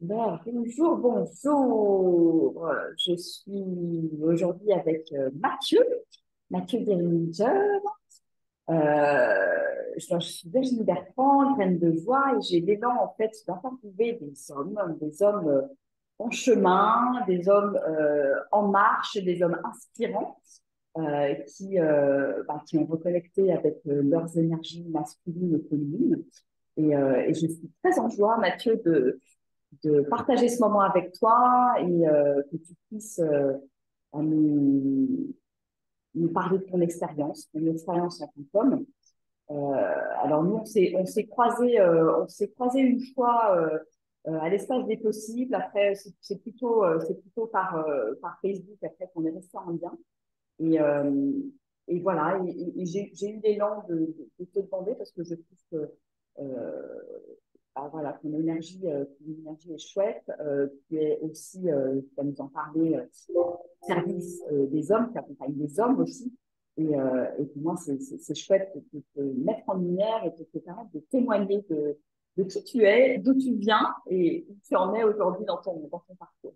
Bonjour, bonjour. Je suis aujourd'hui avec Mathieu Deringer. Je suis Virginie Bertrand, graine de joie, et j'ai l'élan en fait d'interviewer des hommes en chemin, des hommes en marche, des hommes inspirants qui ont reconnecté avec leurs énergies masculines et féminines. Et je suis très en joie, Mathieu, de partager ce moment avec toi et que tu puisses nous, nous parler de ton expérience en tant qu'homme. Alors nous, on s'est croisés une fois à l'espace des possibles. Après, c'est plutôt par Facebook après qu'on est resté en lien. Et, euh, et voilà, j'ai eu l'élan de te demander parce que je trouve que voilà, ton énergie est chouette. Tu es aussi, tu vas nous en parler, service des hommes, tu accompagnes des hommes aussi. Et pour moi, c'est chouette de te mettre en lumière et de te permettre de témoigner de qui tu es, d'où tu viens et où tu en es aujourd'hui dans ton parcours.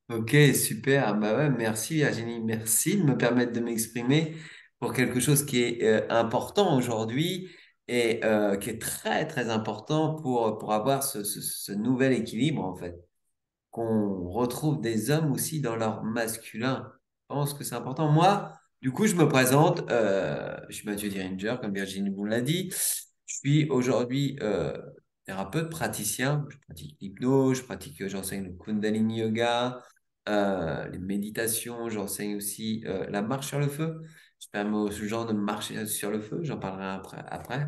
Ok, super. Bah ouais, merci Virginie, merci de me permettre de m'exprimer pour quelque chose qui est important aujourd'hui et qui est très très important pour avoir ce nouvel équilibre en fait, qu'on retrouve des hommes aussi dans leur masculin. Je pense que c'est important. Moi, du coup, je me présente, je suis Mathieu Diringer, comme Virginie vous l'a dit. Je suis aujourd'hui thérapeute, praticien. Je pratique l'hypnose, j'enseigne le Kundalini Yoga, les méditations, j'enseigne aussi la marche sur le feu. Je permets aux gens de marcher sur le feu, j'en parlerai après.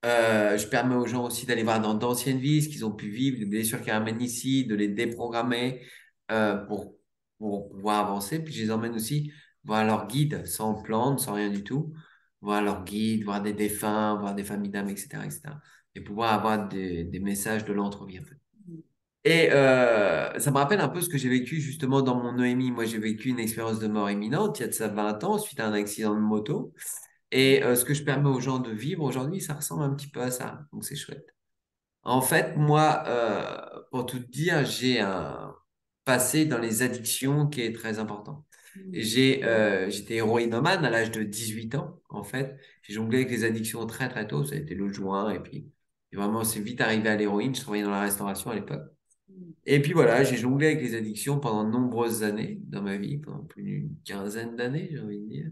Je permets aux gens aussi d'aller voir dans d'anciennes vies, ce qu'ils ont pu vivre, les blessures qu'ils ramènent ici, de les déprogrammer euh, pour, pour pouvoir avancer. Puis je les emmène aussi voir leur guide, sans plante, sans rien du tout. Voir leur guide, voir des défunts, voir des familles d'âmes, etc., etc. Et pouvoir avoir des messages de l'entre-vie, en fait. Et ça me rappelle un peu ce que j'ai vécu justement dans mon EMI. Moi, j'ai vécu une expérience de mort imminente il y a de ça 20 ans suite à un accident de moto. Et ce que je permets aux gens de vivre aujourd'hui, ça ressemble un petit peu à ça. Donc, c'est chouette. En fait, moi, pour tout te dire, j'ai un passé dans les addictions qui est très important. J'étais héroïnomane à l'âge de 18 ans, en fait. J'ai jonglé avec les addictions très, très tôt. Ça a été le joint. Et vraiment, c'est vite arrivé à l'héroïne. Je travaillais dans la restauration à l'époque. Et puis voilà, j'ai jonglé avec les addictions pendant de nombreuses années dans ma vie, pendant plus d'une quinzaine d'années, j'ai envie de dire.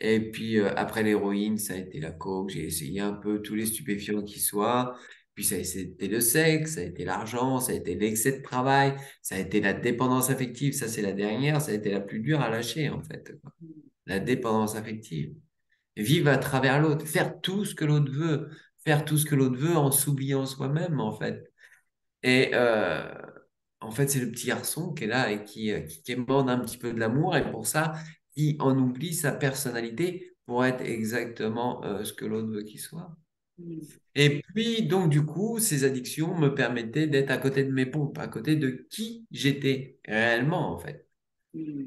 Et puis après l'héroïne, ça a été la coke. J'ai essayé un peu tous les stupéfiants qui soient. Puis ça a été le sexe, ça a été l'argent, ça a été l'excès de travail, ça a été la dépendance affective. Ça, c'est la dernière, ça a été la plus dure à lâcher, en fait, quoi. La dépendance affective. Vivre à travers l'autre, faire tout ce que l'autre veut, faire tout ce que l'autre veut en s'oubliant soi-même, en fait. Et en fait, c'est le petit garçon qui est là et qui quémande un petit peu de l'amour et pour ça, il en oublie sa personnalité pour être exactement ce que l'autre veut qu'il soit. Et puis, donc, du coup, ces addictions me permettaient d'être à côté de mes pompes, à côté de qui j'étais réellement, en fait.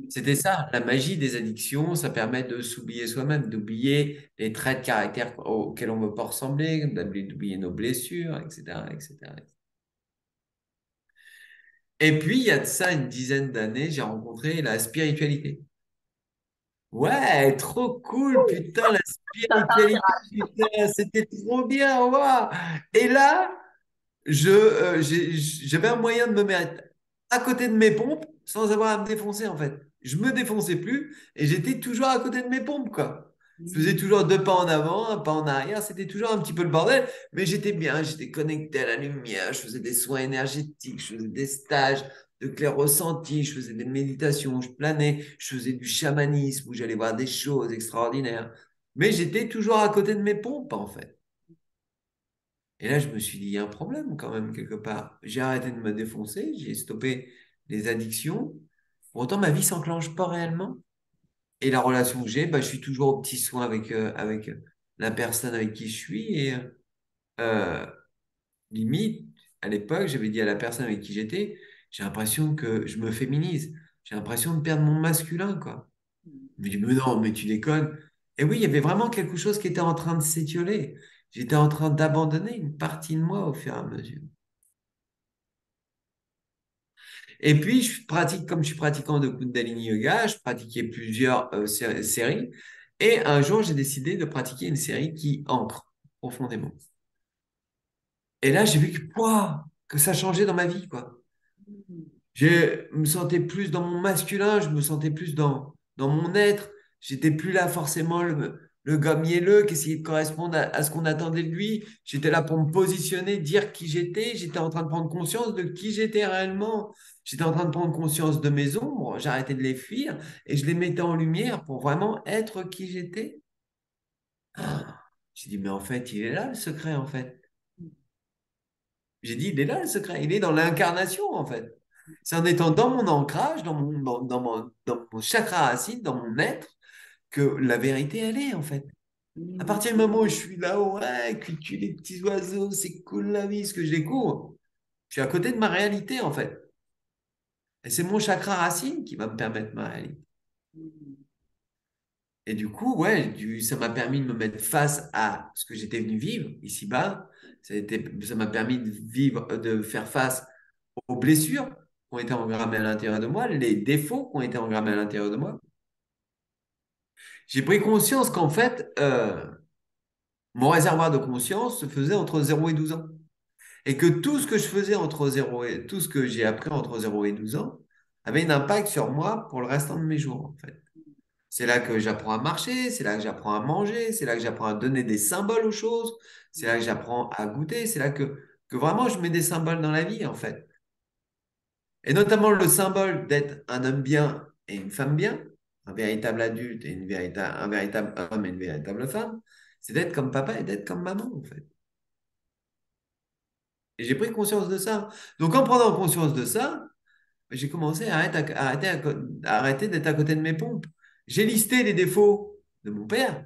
C'était ça, la magie des addictions, ça permet de s'oublier soi-même, d'oublier les traits de caractère auxquels on ne veut pas ressembler, d'oublier nos blessures, etc., etc. Et puis, il y a de ça une dizaine d'années, j'ai rencontré la spiritualité. Ouais, trop cool, putain, la spiritualité, putain, c'était trop bien, waouh. Et là, j'avais un moyen de me mettre à côté de mes pompes sans avoir à me défoncer, en fait. Je me défonçais plus et j'étais toujours à côté de mes pompes, quoi. Je faisais toujours deux pas en avant, un pas en arrière, c'était toujours un petit peu le bordel, mais j'étais bien, j'étais connecté à la lumière, je faisais des soins énergétiques, je faisais des stages de clair ressenti, je faisais des méditations, je planais, je faisais du chamanisme où j'allais voir des choses extraordinaires. Mais j'étais toujours à côté de mes pompes, en fait. Et là, je me suis dit, il y a un problème quand même, quelque part. J'ai arrêté de me défoncer, j'ai stoppé les addictions. Pour autant, ma vie s'enclenche pas réellement. Et la relation que j'ai, bah, je suis toujours au petit soin avec la personne avec qui je suis. Et euh, limite, à l'époque, j'avais dit à la personne avec qui j'étais, j'ai l'impression que je me féminise. J'ai l'impression de perdre mon masculin, quoi. Je me dis, mais non, mais tu déconnes. Et oui, il y avait vraiment quelque chose qui était en train de s'étioler. J'étais en train d'abandonner une partie de moi au fur et à mesure. Et puis, comme je suis pratiquant de Kundalini Yoga, je pratiquais plusieurs séries. Et un jour, j'ai décidé de pratiquer une série qui ancre profondément. Et là, j'ai vu que ça changeait dans ma vie, quoi. Je me sentais plus dans mon masculin, je me sentais plus dans mon être. J'étais plus là forcément le gars mielleux qui essayait de correspondre à ce qu'on attendait de lui. J'étais là pour me positionner, dire qui j'étais. J'étais en train de prendre conscience de qui j'étais réellement. J'étais en train de prendre conscience de mes ombres. J'arrêtais de les fuir et je les mettais en lumière pour vraiment être qui j'étais. Ah, j'ai dit, mais en fait, il est là le secret, en fait. J'ai dit, il est là le secret, il est dans l'incarnation en fait. C'est en étant dans mon ancrage, dans mon chakra racine, dans mon être, que la vérité elle est en fait. À partir du moment où je suis là, ouais, cultiver les petits oiseaux, c'est cool la vie, ce que je découvre, je suis à côté de ma réalité en fait. Et c'est mon chakra racine qui va me permettre ma réalité. Et du coup, ouais, ça m'a permis de me mettre face à ce que j'étais venu vivre ici-bas. Ça m'a permis de faire face aux blessures qui ont été engrammées à l'intérieur de moi, les défauts qui ont été engrammés à l'intérieur de moi. J'ai pris conscience qu'en fait, mon réservoir de conscience se faisait entre 0 et 12 ans. Et que tout ce que je faisais tout ce que j'ai appris entre 0 et 12 ans avait un impact sur moi pour le restant de mes jours, en fait. C'est là que j'apprends à marcher, c'est là que j'apprends à manger, c'est là que j'apprends à donner des symboles aux choses, c'est là que j'apprends à goûter, c'est là que vraiment je mets des symboles dans la vie, en fait. Et notamment le symbole d'être un homme bien et une femme bien, un véritable adulte et un véritable homme et une véritable femme, c'est d'être comme papa et d'être comme maman, en fait. Et j'ai pris conscience de ça. Donc, en prenant conscience de ça, j'ai commencé à arrêter d'être à côté de mes pompes. J'ai listé les défauts de mon père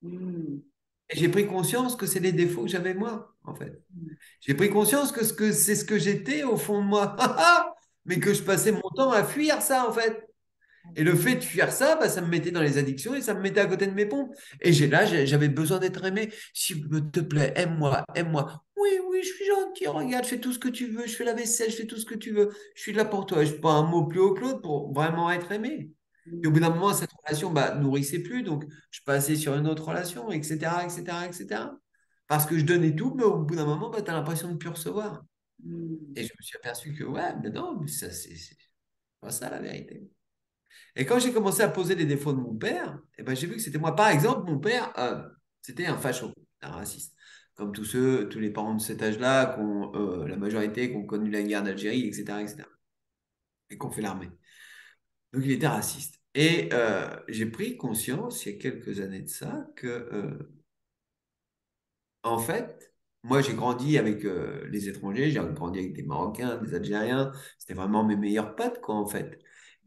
et j'ai pris conscience que c'est les défauts que j'avais moi, en fait. J'ai pris conscience que c'est ce que j'étais au fond de moi, mais que je passais mon temps à fuir ça, en fait. Et le fait de fuir ça, bah, ça me mettait dans les addictions et ça me mettait à côté de mes pompes. Et j'avais besoin d'être aimé. S'il te plaît, aime-moi, aime-moi. Oui, oui, je suis gentil, regarde, je fais tout ce que tu veux, je fais la vaisselle, je fais tout ce que tu veux. Je suis là pour toi. Je ne pas un mot plus haut que l'autre pour vraiment être aimé. Et au bout d'un moment, cette relation bah, nourrissait plus, donc je passais sur une autre relation, etc., etc., etc. Parce que je donnais tout, mais au bout d'un moment, bah, tu as l'impression de ne plus recevoir. Et je me suis aperçu que, ouais, mais non, mais ça, c'est pas ça la vérité. Et quand j'ai commencé à poser les défauts de mon père, eh ben, j'ai vu que c'était moi. Par exemple, mon père, c'était un facho, un raciste. Comme tous les parents de cet âge-là, la majorité qui ont connu la guerre d'Algérie, etc., etc., et qui ont fait l'armée. Donc, il était raciste. Et j'ai pris conscience, il y a quelques années de ça, que, en fait, moi, j'ai grandi avec les étrangers, j'ai grandi avec des Marocains, des Algériens. C'était vraiment mes meilleurs potes, quoi, en fait.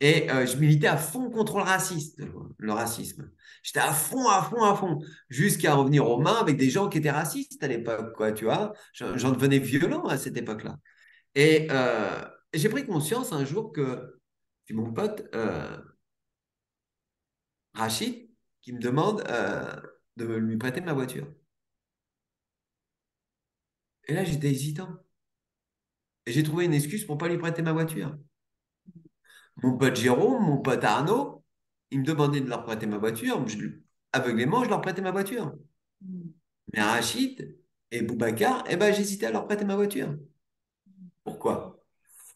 Et je militais à fond contre le racisme. J'étais à fond, à fond, à fond, jusqu'à revenir aux mains avec des gens qui étaient racistes à l'époque, quoi, tu vois. J'en devenais violent à cette époque-là. Et j'ai pris conscience un jour que c'est mon pote Rachid qui me demande de lui prêter ma voiture. Et là, j'étais hésitant. Et j'ai trouvé une excuse pour pas lui prêter ma voiture. Mon pote Jérôme, mon pote Arnaud, ils me demandaient de leur prêter ma voiture. Aveuglément, je leur prêtais ma voiture. Mais Rachid et Boubacar, eh ben, j'hésitais à leur prêter ma voiture. Pourquoi?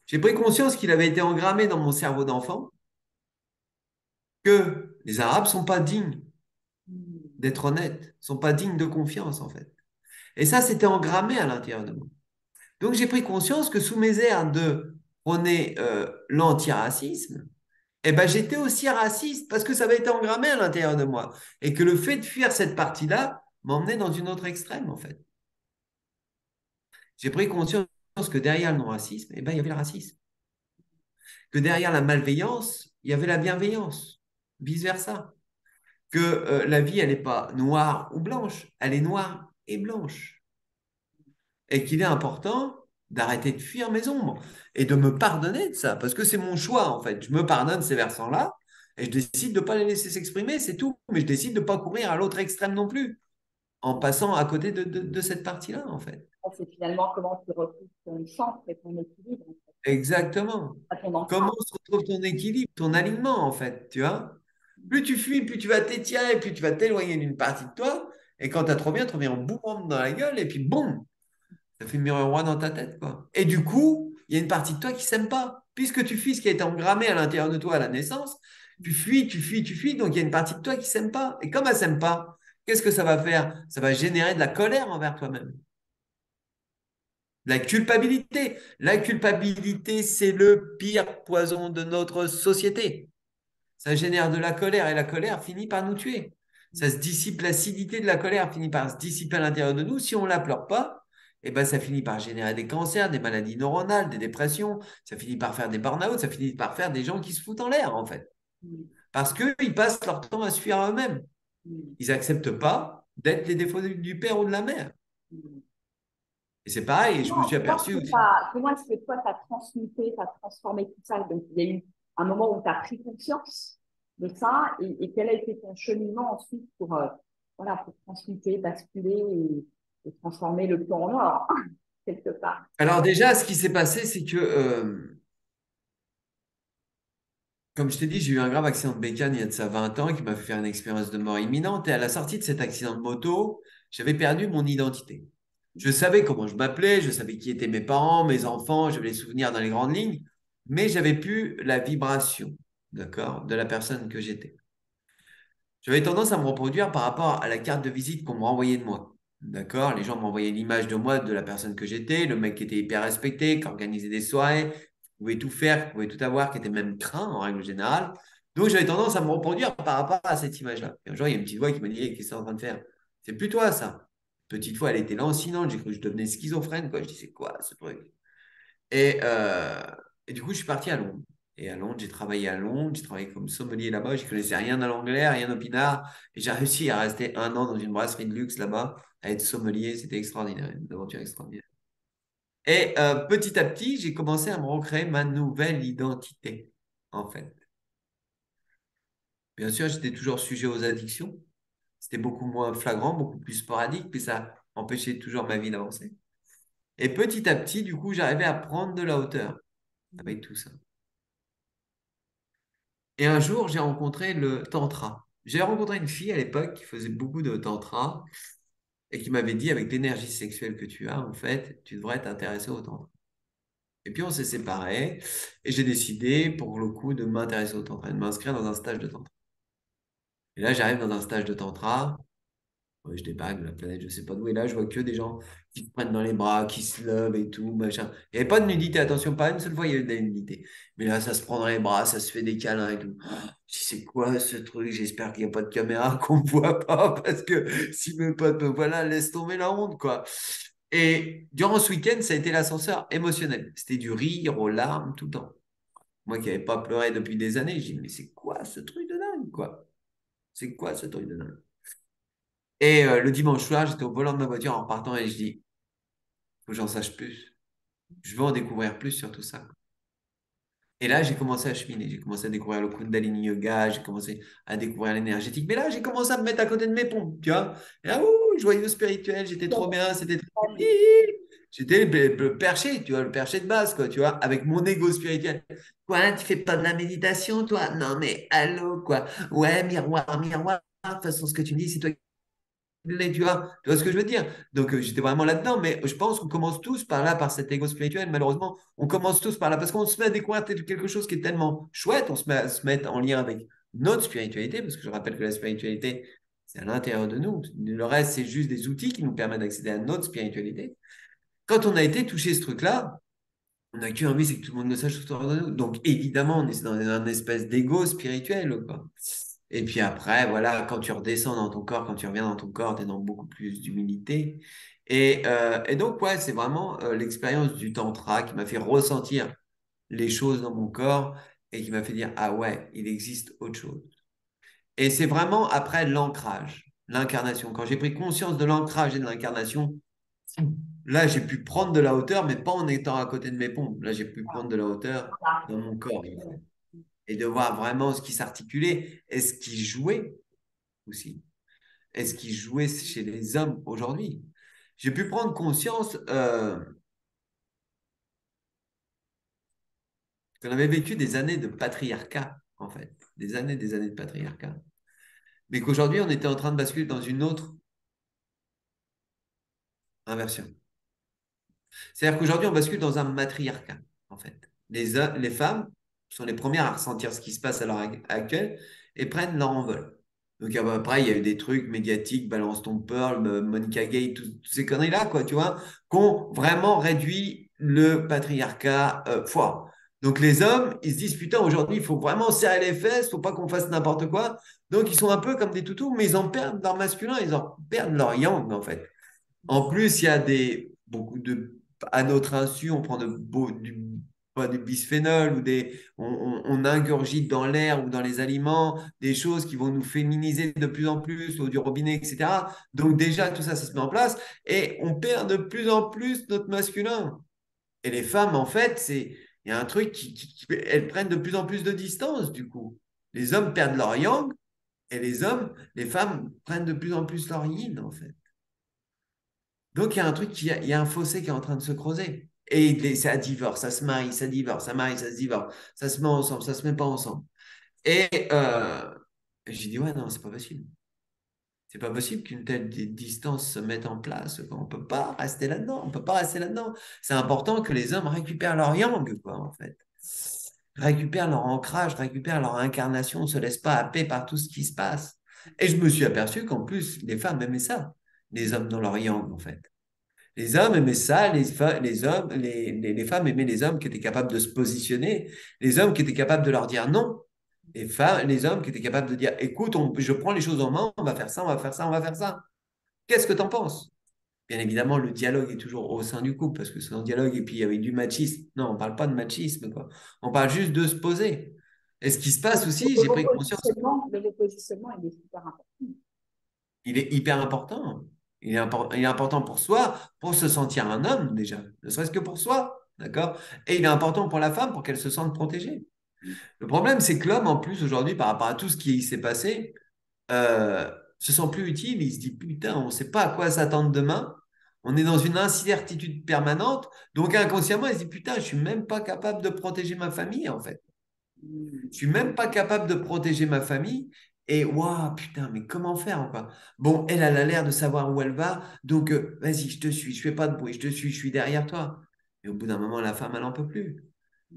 J'ai pris conscience qu'il avait été engrammé dans mon cerveau d'enfant que les Arabes sont pas dignes d'être honnêtes, sont pas dignes de confiance, en fait. Et ça, c'était engrammé à l'intérieur de moi. Donc, j'ai pris conscience que sous mes airs de prôner l'antiracisme, eh ben, j'étais aussi raciste parce que ça avait été engrammé à l'intérieur de moi. Et que le fait de fuir cette partie-là m'emmenait dans une autre extrême, en fait. J'ai pris conscience que derrière le non-racisme, eh ben, il y avait le racisme. Que derrière la malveillance, il y avait la bienveillance. Vice-versa. Que la vie, elle n'est pas noire ou blanche, elle est noire et blanche. Et qu'il est important d'arrêter de fuir mes ombres et de me pardonner de ça, parce que c'est mon choix, en fait. Je me pardonne ces versants-là et je décide de ne pas les laisser s'exprimer, c'est tout. Mais je décide de ne pas courir à l'autre extrême non plus, en passant à côté de cette partie-là, en fait. C'est finalement comment tu retrouves ton centre et ton équilibre, en fait, Exactement. à ton Comment ancrage. se retrouve ton équilibre, ton alignement, en fait, tu vois? Plus tu fuis, plus tu vas t'étirer, plus tu vas t'éloigner d'une partie de toi. Et quand tu as trop bien, tu reviens en boum dans la gueule, et puis boum, ça fait le miroir dans ta tête, quoi. Et du coup, il y a une partie de toi qui s'aime pas. Puisque tu fuis ce qui a été engrammé à l'intérieur de toi à la naissance, tu fuis, tu fuis, tu fuis, donc il y a une partie de toi qui s'aime pas. Et comme elle s'aime pas, qu'est-ce que ça va faire? Ça va générer de la colère envers toi-même. La culpabilité. La culpabilité, c'est le pire poison de notre société. Ça génère de la colère et la colère finit par nous tuer. Ça se dissipe, l'acidité de la colère finit par se dissiper à l'intérieur de nous. Si on ne la pleure pas, eh ben, ça finit par générer des cancers, des maladies neuronales, des dépressions. Ça finit par faire des burn-out, ça finit par faire des gens qui se foutent en l'air, en fait. Parce qu'ils passent leur temps à se fuir à eux-mêmes. Ils n'acceptent pas d'être les défauts du père ou de la mère. Et c'est pareil, et je me suis aperçu aussi. Comment est-ce que toi, tu as transmuté, tu as transformé tout ça? Donc, il y a eu un moment où tu as pris conscience de ça et quel a été ton cheminement ensuite pour, voilà, pour transmuter, basculer et transformer le plan en or, quelque part. Alors déjà, ce qui s'est passé, c'est que comme je t'ai dit, j'ai eu un grave accident de bécane il y a de ça 20 ans qui m'a fait faire une expérience de mort imminente. Et à la sortie de cet accident de moto, j'avais perdu mon identité. Je savais comment je m'appelais, je savais qui étaient mes parents, mes enfants, j'avais les souvenirs dans les grandes lignes, mais j'avais plus la vibration, d'accord, de la personne que j'étais. J'avais tendance à me reproduire par rapport à la carte de visite qu'on me renvoyait de moi. D'accord? Les gens m'envoyaient l'image de moi, de la personne que j'étais, le mec qui était hyper respecté, qui organisait des soirées, qui pouvait tout faire, qui pouvait tout avoir, qui était même craint en règle générale. Donc j'avais tendance à me reproduire par rapport à cette image-là. Et un jour, il y a une petite voix qui m'a dit: Hey, qu'est-ce que tu es en train de faire? C'est plus toi, ça. Petite voix, elle était lancinante, j'ai cru que je devenais schizophrène, quoi. Je dis: C'est quoi ce truc? Et, euh, et du coup, je suis parti à Londres. Et à Londres, j'ai travaillé à Londres, j'ai travaillé comme sommelier là-bas, je connaissais rien à l'anglais, rien au pinard. Et j'ai réussi à rester 1 an dans une brasserie de luxe là-bas, à être sommelier, c'était extraordinaire, une aventure extraordinaire. Et petit à petit, j'ai commencé à me recréer ma nouvelle identité, en fait. Bien sûr, j'étais toujours sujet aux addictions. C'était beaucoup moins flagrant, beaucoup plus sporadique, mais ça empêchait toujours ma vie d'avancer. Et petit à petit, du coup, j'arrivais à prendre de la hauteur avec tout ça. Et un jour, j'ai rencontré le tantra. J'ai rencontré une fille à l'époque qui faisait beaucoup de tantra et qui m'avait dit, avec l'énergie sexuelle que tu as, en fait, tu devrais t'intéresser au tantra. Et puis on s'est séparés et j'ai décidé, pour le coup, de m'intéresser au tantra et de m'inscrire dans un stage de tantra. Et là, j'arrive dans un stage de tantra. Ouais, je débague la planète, je sais pas d'où. Et là, je vois que des gens qui se prennent dans les bras, qui se lèvent et tout, machin. Il n'y avait pas de nudité, attention, pas une seule fois, il y avait de la nudité. Mais là, ça se prend dans les bras, ça se fait des câlins et tout. Je dis: C'est quoi ce truc? J'espère qu'il n'y a pas de caméra, qu'on me voit pas, parce que si mes potes me voient là, laisse tomber la honte, quoi. Et durant ce week-end, ça a été l'ascenseur émotionnel. C'était du rire aux larmes tout le temps. Moi qui n'avais pas pleuré depuis des années, je dis: Mais c'est quoi ce truc de dingue, quoi? C'est quoi ce truc de dingue? Et le dimanche soir, j'étais au volant de ma voiture en repartant et je dis: Faut que j'en sache plus. Je veux en découvrir plus sur tout ça. Et là, j'ai commencé à cheminer. J'ai commencé à découvrir le Kundalini Yoga. J'ai commencé à découvrir l'énergétique. Mais là, j'ai commencé à me mettre à côté de mes pompes, tu vois. Et là, joyeux spirituel, j'étais trop bien. C'était trop... J'étais le perché, tu vois, le perché de base, quoi, tu vois, avec mon ego spirituel. Quoi, tu fais pas de la méditation, toi? Non, mais allô, quoi. Ouais, miroir, miroir. De toute façon, ce que tu me dis, c'est toi tu vois ce que je veux dire? Donc, j'étais vraiment là-dedans, mais je pense qu'on commence tous par là, par cet ego spirituel. Malheureusement, on commence tous par là parce qu'on se met à découvrir quelque chose qui est tellement chouette, on se met à se mettre en lien avec notre spiritualité, parce que je rappelle que la spiritualité, c'est à l'intérieur de nous. Le reste, c'est juste des outils qui nous permettent d'accéder à notre spiritualité. Quand on a été touché ce truc-là, on n'a qu'une envie, c'est que tout le monde le sache autour de nous. Donc, évidemment, on est dans un espèce d'ego spirituel, quoi. Et puis après, voilà, quand tu redescends dans ton corps, quand tu reviens dans ton corps, tu es dans beaucoup plus d'humilité. Et donc, ouais, c'est vraiment l'expérience du tantra qui m'a fait ressentir les choses dans mon corps et qui m'a fait dire: Ah ouais, il existe autre chose. Et c'est vraiment après l'ancrage, l'incarnation. Quand j'ai pris conscience de l'ancrage et de l'incarnation, là, j'ai pu prendre de la hauteur, mais pas en étant à côté de mes pompes. Là, j'ai pu prendre de la hauteur dans mon corps, en fait. Et de voir vraiment ce qui s'articulait et ce qui jouait aussi. est ce qui jouait chez les hommes aujourd'hui. J'ai pu prendre conscience qu'on avait vécu des années de patriarcat, en fait, des années de patriarcat, mais qu'aujourd'hui, on était en train de basculer dans une autre inversion. C'est-à-dire qu'aujourd'hui, on bascule dans un matriarcat, en fait. Les femmes sont les premières à ressentir ce qui se passe à l'heure actuelle et prennent leur envol. Donc après, il y a eu des trucs médiatiques, Balance ton Pearl, Monica Gay, toutes ces conneries-là, quoi, tu vois, qui ont vraiment réduit le patriarcat fort. Donc les hommes, ils se disent, putain, aujourd'hui, il faut vraiment serrer les fesses, il faut pas qu'on fasse n'importe quoi. Donc ils sont un peu comme des toutous, mais ils en perdent leur masculin, ils en perdent leur yang, en fait. En plus, il y a beaucoup de, à notre insu, on prend pas du bisphénol ou on ingurgite dans l'air ou dans les aliments des choses qui vont nous féminiser de plus en plus, l'eau du robinet, etc. Donc déjà, tout ça, ça se met en place et on perd de plus en plus notre masculin. Et les femmes, en fait, il y a un truc elles prennent de plus en plus de distance, du coup. Les hommes perdent leur yang et les femmes prennent de plus en plus leur yin, en fait. Donc, il y a un truc, il y a un fossé qui est en train de se creuser. Et ça divorce, ça se marie, ça divorce, ça marie, ça se divorce, ça se met ensemble, ça se met pas ensemble. Et j'ai dit, ouais, non, c'est pas possible. C'est pas possible qu'une telle distance se mette en place. Quoi. On peut pas rester là-dedans. On peut pas rester là-dedans. C'est important que les hommes récupèrent leur yang, quoi, en fait. Récupèrent leur ancrage, récupèrent leur incarnation, ne se laissent pas happer par tout ce qui se passe. Et je me suis aperçu qu'en plus, les femmes aimaient ça, les hommes dans leur yang, en fait. Les hommes aimaient ça, les femmes aimaient les hommes qui étaient capables de se positionner, les hommes qui étaient capables de leur dire non, les hommes qui étaient capables de dire, écoute, je prends les choses en main, on va faire ça, on va faire ça, on va faire ça. Qu'est-ce que tu en penses? Bien évidemment, le dialogue est toujours au sein du couple, parce que c'est un dialogue, et puis il y avait du machisme. Non, on ne parle pas de machisme, quoi. On parle juste de se poser. Et ce qui se passe aussi, j'ai pris conscience, Le repositionnement, il est super important. il est hyper important. Il est important pour soi, pour se sentir un homme déjà, ne serait-ce que pour soi, d'accord? Et il est important pour la femme pour qu'elle se sente protégée. Le problème, c'est que l'homme, en plus, aujourd'hui, par rapport à tout ce qui s'est passé, se sent plus utile. Il se dit, putain, on ne sait pas à quoi s'attendre demain. On est dans une incertitude permanente. Donc, inconsciemment, il se dit, putain, je suis même pas capable de protéger ma famille, en fait. Je suis même pas capable de protéger ma famille. Et waouh, putain, mais comment faire quoi? Bon, elle a l'air de savoir où elle va, donc vas-y, je te suis, je fais pas de bruit, je suis derrière toi. Et au bout d'un moment, la femme, elle en peut plus.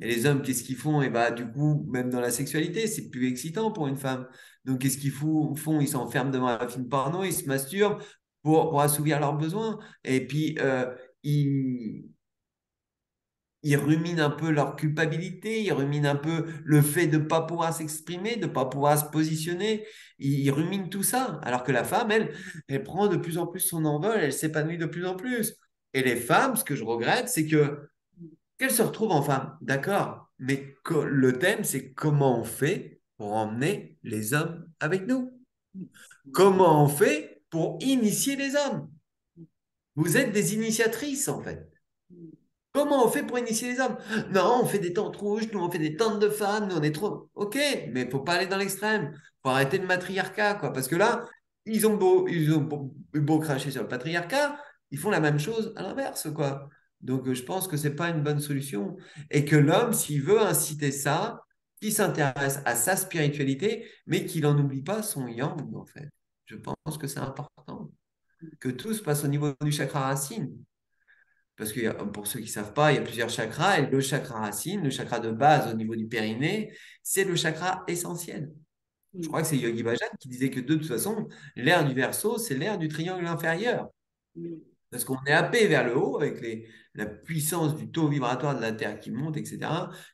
Et les hommes, qu'est-ce qu'ils font? Et bah, du coup, même dans la sexualité, c'est plus excitant pour une femme. Donc, qu'est-ce qu'ils font? Ils s'enferment devant un film porno, ils se masturbent pour assouvir leurs besoins. Et puis, ils, ils ruminent un peu leur culpabilité, ils ruminent un peu le fait de ne pas pouvoir s'exprimer, de ne pas pouvoir se positionner. Ils ruminent tout ça. Alors que la femme, elle prend de plus en plus son envol, elle s'épanouit de plus en plus. Et les femmes, ce que je regrette, c'est que qu'elles se retrouvent en femme, d'accord, mais le thème, c'est comment on fait pour emmener les hommes avec nous. Comment on fait pour initier les hommes. Vous êtes des initiatrices, en fait. Comment on fait pour initier les hommes? Non, on fait des tentes rouges, nous on fait des tentes de femmes, nous on est trop. Ok, mais il faut pas aller dans l'extrême. Faut arrêter le matriarcat, quoi. Parce que là, ils ont beau cracher sur le patriarcat, ils font la même chose à l'inverse, quoi. Donc je pense que c'est pas une bonne solution. Et que l'homme, s'il veut inciter ça, qu'il s'intéresse à sa spiritualité, mais qu'il n'en oublie pas son yang, en fait. Je pense que c'est important. Que tout se passe au niveau du chakra racine. Parce que pour ceux qui ne savent pas, il y a plusieurs chakras et le chakra racine, le chakra de base au niveau du périnée, c'est le chakra essentiel. Je crois que c'est Yogi Bhajan qui disait que de toute façon, l'air du Verseau, c'est l'air du triangle inférieur. Parce qu'on est happé vers le haut avec la puissance du taux vibratoire de la Terre qui monte, etc.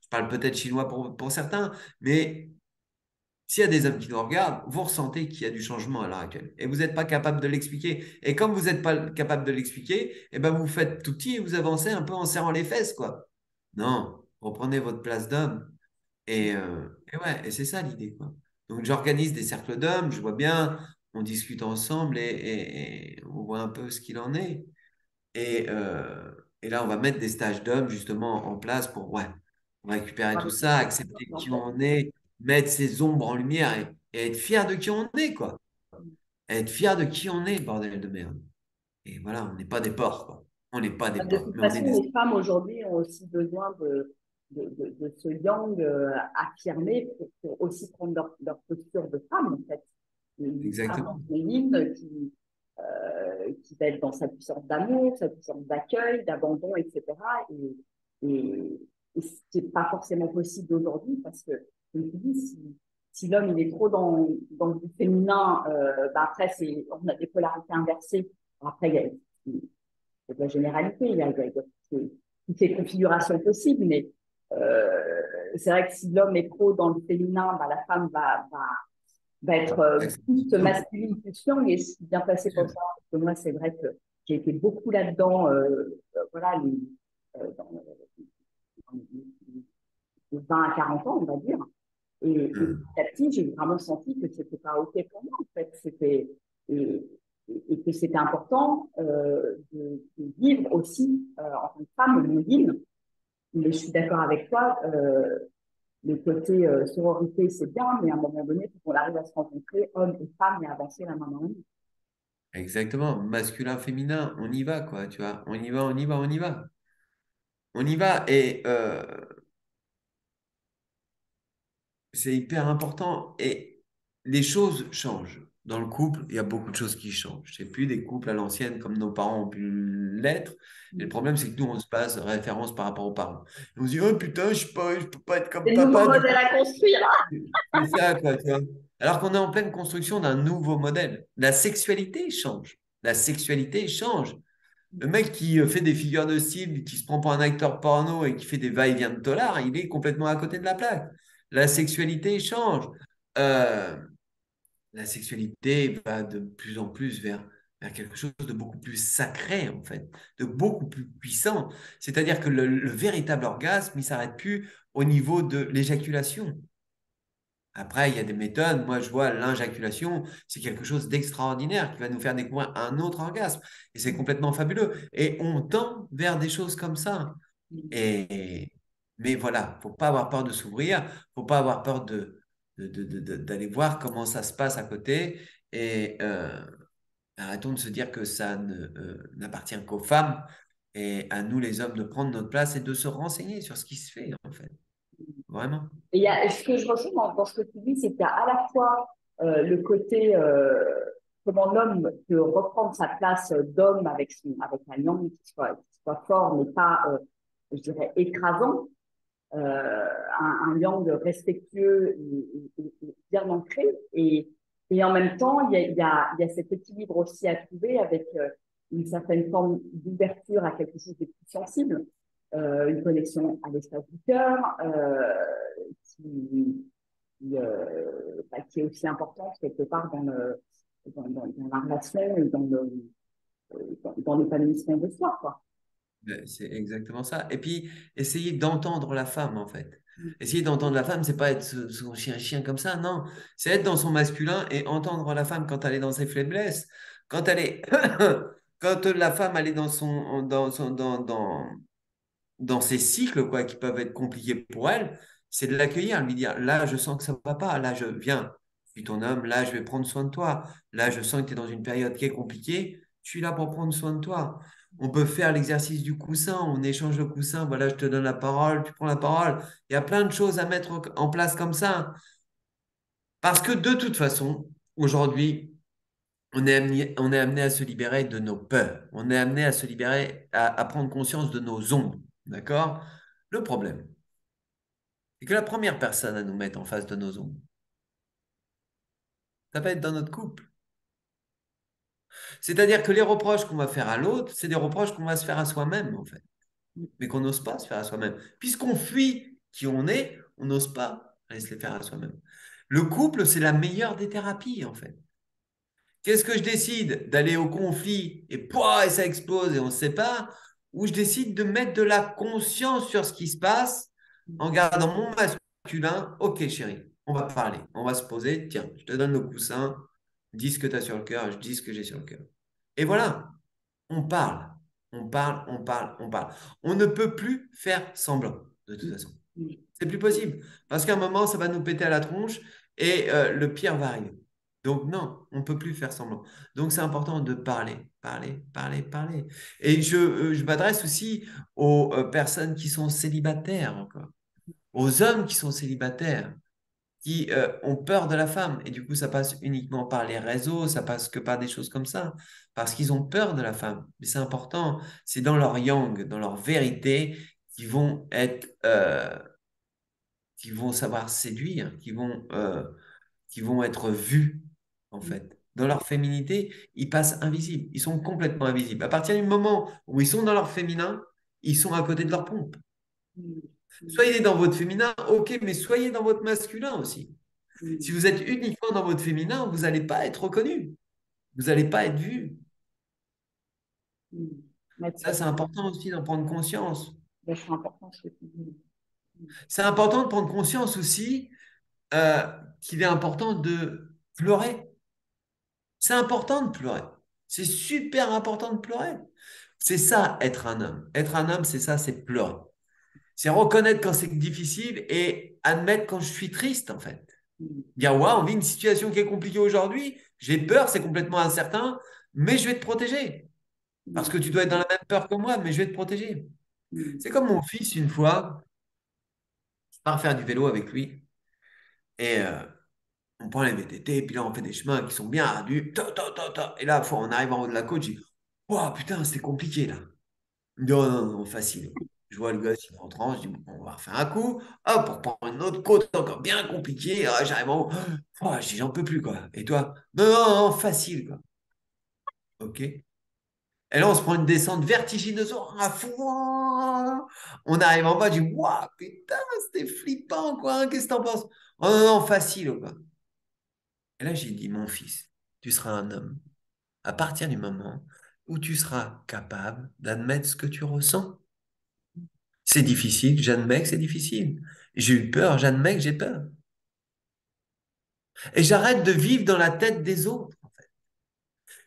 Je parle peut-être chinois pour certains, mais s'il y a des hommes qui nous regardent, vous ressentez qu'il y a du changement à l'heure actuelle. Et vous n'êtes pas capable de l'expliquer. Et comme vous n'êtes pas capable de l'expliquer, eh ben vous faites tout petit et vous avancez un peu en serrant les fesses, quoi. Non, reprenez votre place d'homme. Et ouais, et c'est ça l'idée, quoi. Donc j'organise des cercles d'hommes, je vois bien, on discute ensemble et on voit un peu ce qu'il en est. Et, euh, et là, on va mettre des stages d'hommes justement en place pour ouais, récupérer tout ça, accepter qui on est, mettre ses ombres en lumière et être fier de qui on est, quoi. Être fier de qui on est, bordel de merde. Et voilà, on n'est pas des porcs, quoi. On n'est pas des De porcs, toute mais on est façon, des... les femmes aujourd'hui ont aussi besoin de ce yang affirmé pour aussi prendre leur posture de femme, en fait. Une femme Exactement. masculine qui va être dans sa puissance d'amour, sa puissance d'accueil, d'abandon, etc. Et, et ce qui n'est pas forcément possible aujourd'hui parce que, comme tu dis, si l'homme il est trop dans le féminin, bah après, on a des polarités inversées. Après, c'est de la généralité, il y a toutes ces configurations possibles, mais c'est vrai que si l'homme est trop dans le féminin, bah, la femme va être plus Acceptation. masculine, plus yang, et je suis bien placée pour ça, parce que moi, c'est vrai que j'ai été beaucoup là-dedans, voilà, dans les 20 à 40 ans, on va dire. Et petit Hum. à petit, j'ai vraiment senti que c'était pas OK pour moi, en fait. Et, et que c'était important de vivre aussi en tant que femme mon hymne. Mais je suis d'accord avec toi, le côté sororité, c'est bien, mais à un moment donné, il faut qu'on arrive à se rencontrer, hommes et femmes, et avancer la main dans la main. Exactement. Masculin, féminin, on y va, quoi, tu vois. On y va, on y va, on y va. On y va. Et c'est hyper important. Et les choses changent. Dans le couple, il y a beaucoup de choses qui changent. C'est plus des couples à l'ancienne comme nos parents ont pu l'être. Et le problème, c'est que nous, on se base référence par rapport aux parents. Et on se dit, oh putain, je peux pas être C'est comme le nouveau papa, du modèle coup. à construire, hein. C'est ça, quoi, tu vois. Alors qu'on est en pleine construction d'un nouveau modèle. La sexualité change. La sexualité change. Le mec qui fait des figures de style, qui se prend pour un acteur porno et qui fait des va-et-vient de dollars, il est complètement à côté de la plaque. La sexualité change. Euh, la sexualité va de plus en plus vers quelque chose de beaucoup plus sacré, en fait, de beaucoup plus puissant. C'est-à-dire que le véritable orgasme, il ne s'arrête plus au niveau de l'éjaculation. Après, il y a des méthodes. Moi, je vois l'injaculation, c'est quelque chose d'extraordinaire qui va nous faire découvrir un autre orgasme. Et c'est complètement fabuleux. Et on tend vers des choses comme ça. Et, mais voilà, faut pas avoir peur de s'ouvrir, faut pas avoir peur d'aller voir comment ça se passe à côté. Et arrêtons de se dire que ça n'appartient qu'aux femmes et à nous, les hommes, de prendre notre place et de se renseigner sur ce qui se fait, en fait. Vraiment. Et ce que je ressens dans ce que tu dis, c'est qu'il y a à la fois le côté comment l'homme peut reprendre sa place d'homme avec un yang qui soit fort, mais pas, je dirais, écrasant, un yang respectueux et bien ancré. Et en même temps, il y a cet équilibre aussi à trouver avec une certaine forme d'ouverture à quelque chose de plus sensible, une connexion à l'espace du cœur, qui, qui est aussi importante quelque part dans la relation et dans l'épanouissement de soi, quoi. Ben, c'est exactement ça. Et puis, essayer d'entendre la femme, en fait. Essayer d'entendre la femme, c'est pas être son chien comme ça, non. C'est être dans son masculin et entendre la femme quand elle est dans ses faiblesses. Quand elle est, quand la femme, elle est dans ses cycles, quoi, qui peuvent être compliqués pour elle, c'est de l'accueillir, lui dire, là, je sens que ça va pas, là, je viens, je suis ton homme, là, je vais prendre soin de toi, là, je sens que tu es dans une période qui est compliquée, je suis là pour prendre soin de toi. On peut faire l'exercice du coussin, on échange le coussin, voilà, je te donne la parole, tu prends la parole. Il y a plein de choses à mettre en place comme ça. Parce que de toute façon, aujourd'hui, on est amené à se libérer de nos peurs. On est amené à se libérer, à prendre conscience de nos ombres. D'accord? Le problème, c'est que la première personne à nous mettre en face de nos ombres, ça va être dans notre couple. C'est-à-dire que les reproches qu'on va faire à l'autre, c'est des reproches qu'on va se faire à soi-même, en fait. Mais qu'on n'ose pas se faire à soi-même. Puisqu'on fuit qui on est, on n'ose pas aller se les faire à soi-même. Le couple, c'est la meilleure des thérapies, en fait. Qu'est-ce que je décide? D'aller au conflit et, pouah, et ça explose et on se sépare? Ou je décide de mettre de la conscience sur ce qui se passe en gardant mon masculin? Ok, chérie, on va parler, on va se poser. Tiens, je te donne le coussin, dis ce que tu as sur le cœur, je dis ce que j'ai sur le cœur. Et voilà, on parle, on parle, on parle, on parle. On ne peut plus faire semblant, de toute façon. C'est plus possible. Parce qu'à un moment, ça va nous péter à la tronche et le pire va arriver. Donc, non, on ne peut plus faire semblant. Donc, c'est important de parler, parler, parler, parler. Et je m'adresse aussi aux personnes qui sont célibataires, encore, aux hommes qui sont célibataires, qui ont peur de la femme. Et du coup, ça passe uniquement par les réseaux, ça passe que par des choses comme ça, parce qu'ils ont peur de la femme. Mais c'est important, c'est dans leur yang, dans leur vérité, qu'ils vont être, qui vont savoir séduire, qui vont être vus, en fait. Dans leur féminité, ils passent invisibles. Ils sont complètement invisibles. À partir du moment où ils sont dans leur féminin, ils sont à côté de leur pompe. Mm, mm, Soyez dans votre féminin, ok, mais soyez dans votre masculin aussi. Si mm, vous êtes uniquement dans votre féminin, vous n'allez pas être reconnu. Vous n'allez pas être vu. mm. Ouais, tout Ça, à c'est fait. important aussi d'en prendre conscience. Ben, c'est important ce que tu dis. Mm, C'est important de prendre conscience aussi qu'il est important de pleurer. C'est important de pleurer. C'est super important de pleurer. C'est ça, être un homme. Être un homme, c'est ça, c'est pleurer. C'est reconnaître quand c'est difficile et admettre quand je suis triste, en fait. mm, Dire, ouais, on vit une situation qui est compliquée aujourd'hui, j'ai peur, c'est complètement incertain, mais je vais te protéger. Parce mm, que tu dois être dans la même peur que moi, mais je vais te protéger. mm. C'est comme mon fils, une fois, je pars faire du vélo avec lui, et on prend les VTT, puis là, on fait des chemins qui sont bien ardus, et là, on arrive en haut de la côte, je dis, oh putain, c'était compliqué, là. Il me dit, oh non, non, facile. Je vois le gosse, il prend tranche, je dis, bon, on va refaire un coup. Hop, pour prendre une autre côte encore bien compliquée. Ah, j'arrive en haut. Oh, je dis, j'en peux plus, quoi. Et toi? Non, non, non, facile, quoi. OK. Et là, on se prend une descente vertigineuse. Oh, à fond. On arrive en bas, je dis, waouh, putain, c'était flippant, quoi. Hein, qu'est-ce que t'en penses? Oh non, non, facile, quoi. Et là, j'ai dit, mon fils, tu seras un homme à partir du moment où tu seras capable d'admettre ce que tu ressens. C'est difficile, j'admets que c'est difficile. J'ai eu peur, j'admets que j'ai peur. Et j'arrête de vivre dans la tête des autres.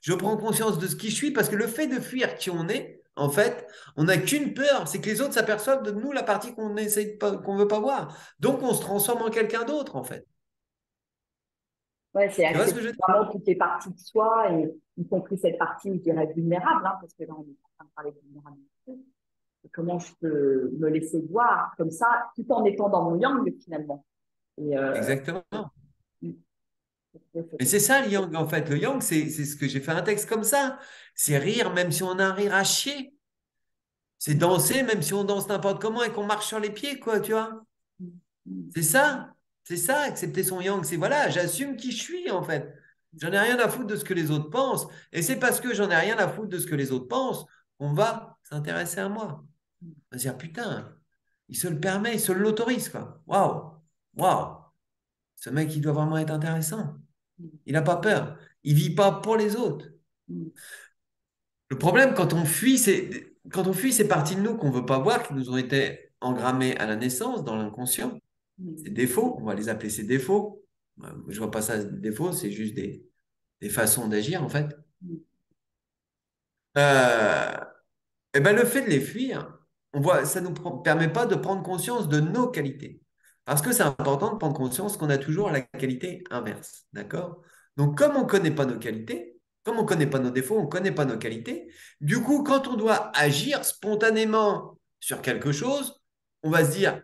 Je prends conscience de ce qui je suis parce que le fait de fuir qui on est, en fait, on n'a qu'une peur, c'est que les autres s'aperçoivent de nous la partie qu'on essaye de pas, qu'on veut pas voir. Donc on se transforme en quelqu'un d'autre, en fait. Ouais, c'est Tu vois ce accepter que je veux dire? vraiment toutes les parties de soi, et y compris cette partie, je dirais, vulnérable, hein, parce que là, on est en train de parler de vulnérabilité. Et comment je peux me laisser voir comme ça, tout en étant dans mon yang, finalement. Et Exactement. c'est Et c'est ça le yang, en fait. Le yang, c'est ce que j'ai fait un texte comme ça. C'est rire même si on a un rire à chier. C'est danser même si on danse n'importe comment et qu'on marche sur les pieds, quoi, tu vois. C'est ça. C'est ça, accepter son yang. C'est voilà, j'assume qui je suis, en fait. J'en ai rien à foutre de ce que les autres pensent. Et c'est parce que j'en ai rien à foutre de ce que les autres pensent qu'on va s'intéresser à moi. On va se dire, putain, il se le permet, il se l'autorise, quoi. Waouh, waouh. Ce mec, il doit vraiment être intéressant. Il n'a pas peur. Il vit pas pour les autres. Le problème, quand on fuit ces parties de nous qu'on veut pas voir, qui nous ont été engrammées à la naissance, dans l'inconscient, ces défauts, on va les appeler ces défauts. Je vois pas ça des défauts, c'est juste des façons d'agir, en fait. Euh, et ben, le fait de les fuir, ça ne nous permet pas de prendre conscience de nos qualités. Parce que c'est important de prendre conscience qu'on a toujours la qualité inverse. D'accord? Donc, comme on ne connaît pas nos qualités, comme on ne connaît pas nos défauts, on ne connaît pas nos qualités, du coup, quand on doit agir spontanément sur quelque chose, on va se dire,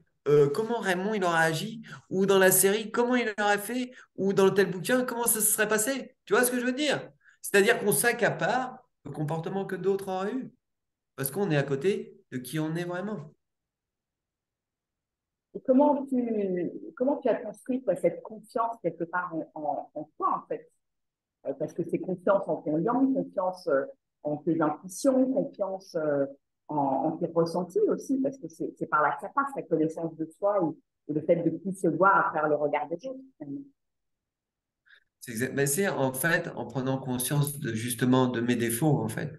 comment Raymond il aurait agi, ou dans la série, comment il aurait fait, ou dans le tel bouquin, comment ça se serait passé. Tu vois ce que je veux dire? C'est-à-dire qu'on s'accapare le comportement que d'autres auraient eu. Parce qu'on est à côté de qui on est vraiment. Et comment tu as construit, toi, cette confiance quelque part en toi, en fait? Parce que c'est confiance en ton yang, confiance en tes intuitions, confiance en tes ressentis aussi, parce que c'est par là que ça passe, la connaissance de soi, et le fait de plus se voir à travers le regard des autres, finalement. Mais c'est en fait en prenant conscience de justement de mes défauts, en fait.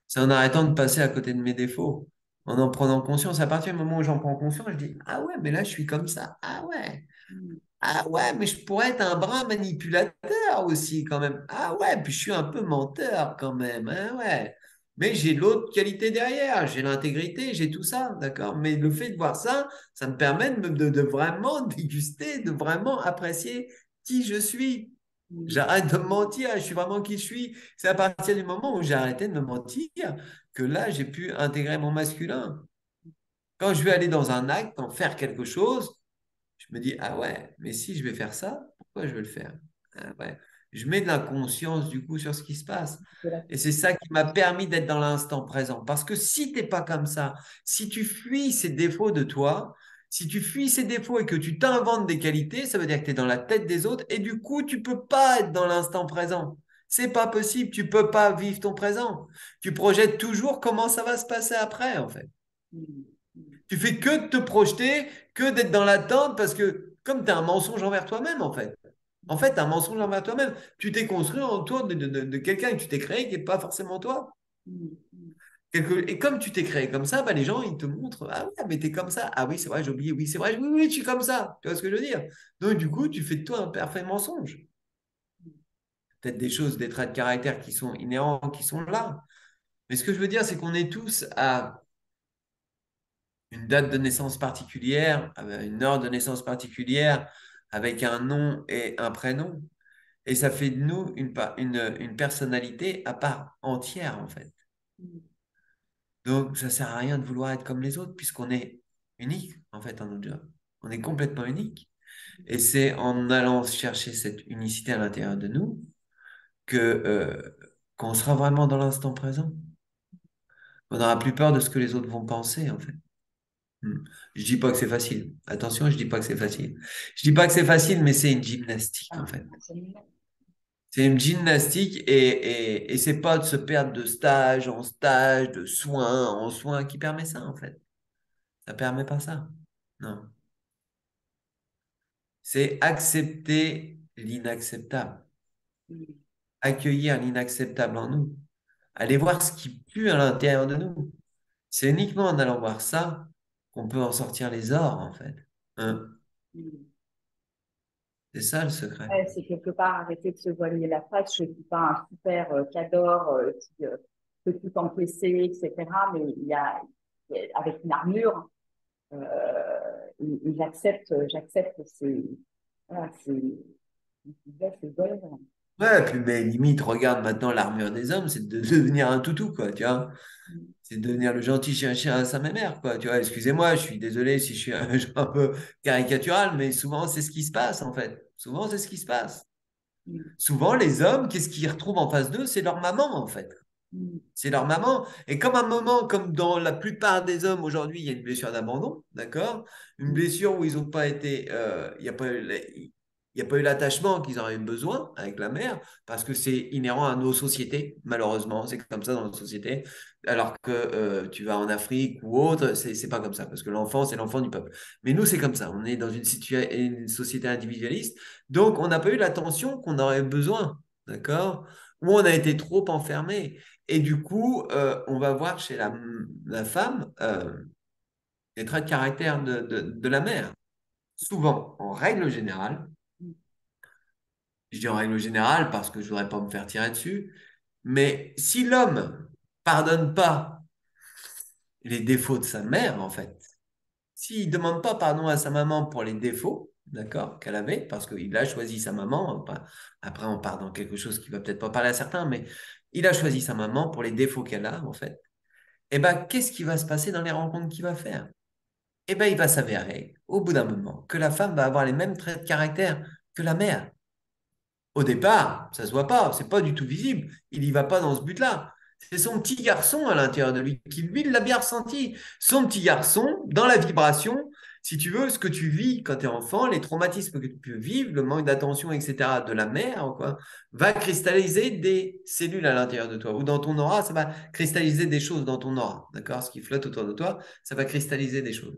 C'est en arrêtant de passer à côté de mes défauts. En prenant conscience. À partir du moment où j'en prends conscience, je dis, ah ouais, mais là, je suis comme ça. Ah ouais. Mm, Ah ouais, mais je pourrais être un brin manipulateur aussi, quand même. Ah ouais, puis je suis un peu menteur quand même. Ah ouais. Mais j'ai l'autre qualité derrière, j'ai l'intégrité, j'ai tout ça, d'accord? Mais le fait de voir ça, ça me permet de vraiment déguster, de vraiment apprécier qui je suis. mm, J'arrête de me mentir, je suis vraiment qui je suis. C'est à partir du moment où j'ai arrêté de me mentir que là, j'ai pu intégrer mon masculin. Quand je vais aller dans un acte, en faire quelque chose, je me dis, ah ouais, mais si je vais faire ça, pourquoi je vais le faire? Ah ouais. Je mets de la conscience du coup sur ce qui se passe. c'est la- Et c'est ça qui m'a permis d'être dans l'instant présent. Parce que si tu n'es pas comme ça, si tu fuis ces défauts de toi, si tu fuis ces défauts et que tu t'inventes des qualités, ça veut dire que tu es dans la tête des autres et du coup, tu peux pas être dans l'instant présent. C'est pas possible, tu peux pas vivre ton présent. Tu projettes toujours comment ça va se passer après, en fait. mm, mm, Tu fais que de te projeter, que d'être dans l'attente parce que comme tu as un mensonge envers toi-même, en fait. En fait, tu as un mensonge envers toi-même. Tu t'es construit autour de quelqu'un que tu t'es créé qui n'est pas forcément toi. mm, mm, Et comme tu t'es créé comme ça, bah, les gens, ils te montrent, ah ouais, mais t'es comme ça. Ah oui, c'est vrai, j'ai oublié. Oui, c'est vrai, oui, oui, je suis comme ça. Tu vois ce que je veux dire? Donc, du coup, tu fais de toi un parfait mensonge. Peut-être des choses, des traits de caractère qui sont inhérents, qui sont là. Mais ce que je veux dire, c'est qu'on est tous à une date de naissance particulière, une heure de naissance particulière, avec un nom et un prénom. Et ça fait de nous une personnalité à part entière, en fait. mm, Donc, ça sert à rien de vouloir être comme les autres, puisqu'on est unique, en fait, en notre job. On est complètement unique. Et c'est en allant chercher cette unicité à l'intérieur de nous qu'on sera vraiment dans l'instant présent. On n'aura plus peur de ce que les autres vont penser, en fait. Hmm. Je dis pas que c'est facile. Attention, je dis pas que c'est facile. Je dis pas que c'est facile, mais c'est une gymnastique, en ah, fait. absolument. C'est une gymnastique et c'est pas de se perdre de stage en stage, de soins en soins qui permet ça, en fait. Ça permet pas ça. Non. C'est accepter l'inacceptable. Mm, Accueillir l'inacceptable en nous. Aller voir ce qui pue à l'intérieur de nous. C'est uniquement en allant voir ça qu'on peut en sortir les ors, en fait. Hein. mm. C'est ça le secret. Ouais, c'est quelque part arrêter de se voiler la face. Je ne suis pas un super cador qui peut tout encaisser, etc. Mais avec une armure, et j'accepte voilà, c'est bon. Ouais, puis mais limite, regarde maintenant l'armure des hommes, c'est de devenir un toutou, quoi, tu vois. C'est de devenir le gentil chien à sa mère, quoi. Tu vois, excusez-moi, je suis désolé si je suis un peu caricatural, mais souvent, c'est ce qui se passe, en fait. Souvent, c'est ce qui se passe. Mm, Souvent, les hommes, qu'est-ce qu'ils retrouvent en face d'eux? C'est leur maman, en fait. mm, C'est leur maman. Et comme un moment, comme dans la plupart des hommes aujourd'hui, il y a une blessure d'abandon, d'accord? Une mm, blessure où ils n'ont pas été, il n'y a pas eu, il y a pas eu l'attachement qu'ils auraient eu besoin avec la mère, parce que c'est inhérent à nos sociétés, malheureusement, c'est comme ça dans nos sociétés. Alors que tu vas en Afrique ou autre, c'est pas comme ça, parce que l'enfant, c'est l'enfant du peuple. Mais nous, c'est comme ça. On est dans une société individualiste, donc on n'a pas eu l'attention qu'on aurait besoin, d'accord? Ou on a été trop enfermé. Et du coup, on va voir chez la femme les traits de caractère de la mère. Souvent, en règle générale, mm, je dis en règle générale parce que je ne voudrais pas me faire tirer dessus, mais si l'homme pardonne pas les défauts de sa mère, en fait, s'il ne demande pas pardon à sa maman pour les défauts, d'accord, qu'elle avait, parce qu'il a choisi sa maman, après on part dans quelque chose qui va peut-être pas parler à certains, mais il a choisi sa maman pour les défauts qu'elle a, en fait. Eh ben, qu'est-ce qui va se passer dans les rencontres qu'il va faire? Eh ben, il va s'avérer, au bout d'un moment, que la femme va avoir les mêmes traits de caractère que la mère. Au départ, ça se voit pas, c'est pas du tout visible. Il y va pas dans ce but-là. C'est son petit garçon à l'intérieur de lui qui, lui, l'a bien ressenti. Son petit garçon, dans la vibration, si tu veux, ce que tu vis quand tu es enfant, les traumatismes que tu peux vivre, le manque d'attention, etc., de la mère, quoi, va cristalliser des cellules à l'intérieur de toi. Ou dans ton aura, ça va cristalliser des choses dans ton aura. D'accord? Ce qui flotte autour de toi, ça va cristalliser des choses.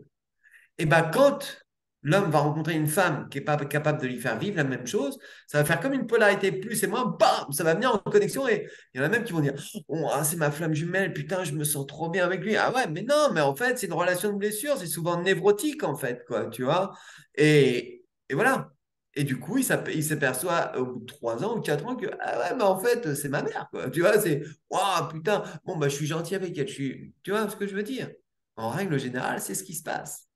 Et bien, quand l'homme va rencontrer une femme qui n'est pas capable de lui faire vivre la même chose, ça va faire comme une polarité plus et moins, bam, ça va venir en connexion et il y en a même qui vont dire, oh, ah, c'est ma flamme jumelle, putain, je me sens trop bien avec lui. Ah ouais, mais non, mais en fait, c'est une relation de blessure, c'est souvent névrotique en fait, quoi, tu vois. Et voilà. Et du coup, il s'aperçoit au bout de 3 ans ou 4 ans que, ah ouais, mais en fait, c'est ma mère, quoi. Tu vois, c'est, waouh, putain, bon, bah, je suis gentil avec elle. Tu vois ce que je veux dire? En règle générale, c'est ce qui se passe.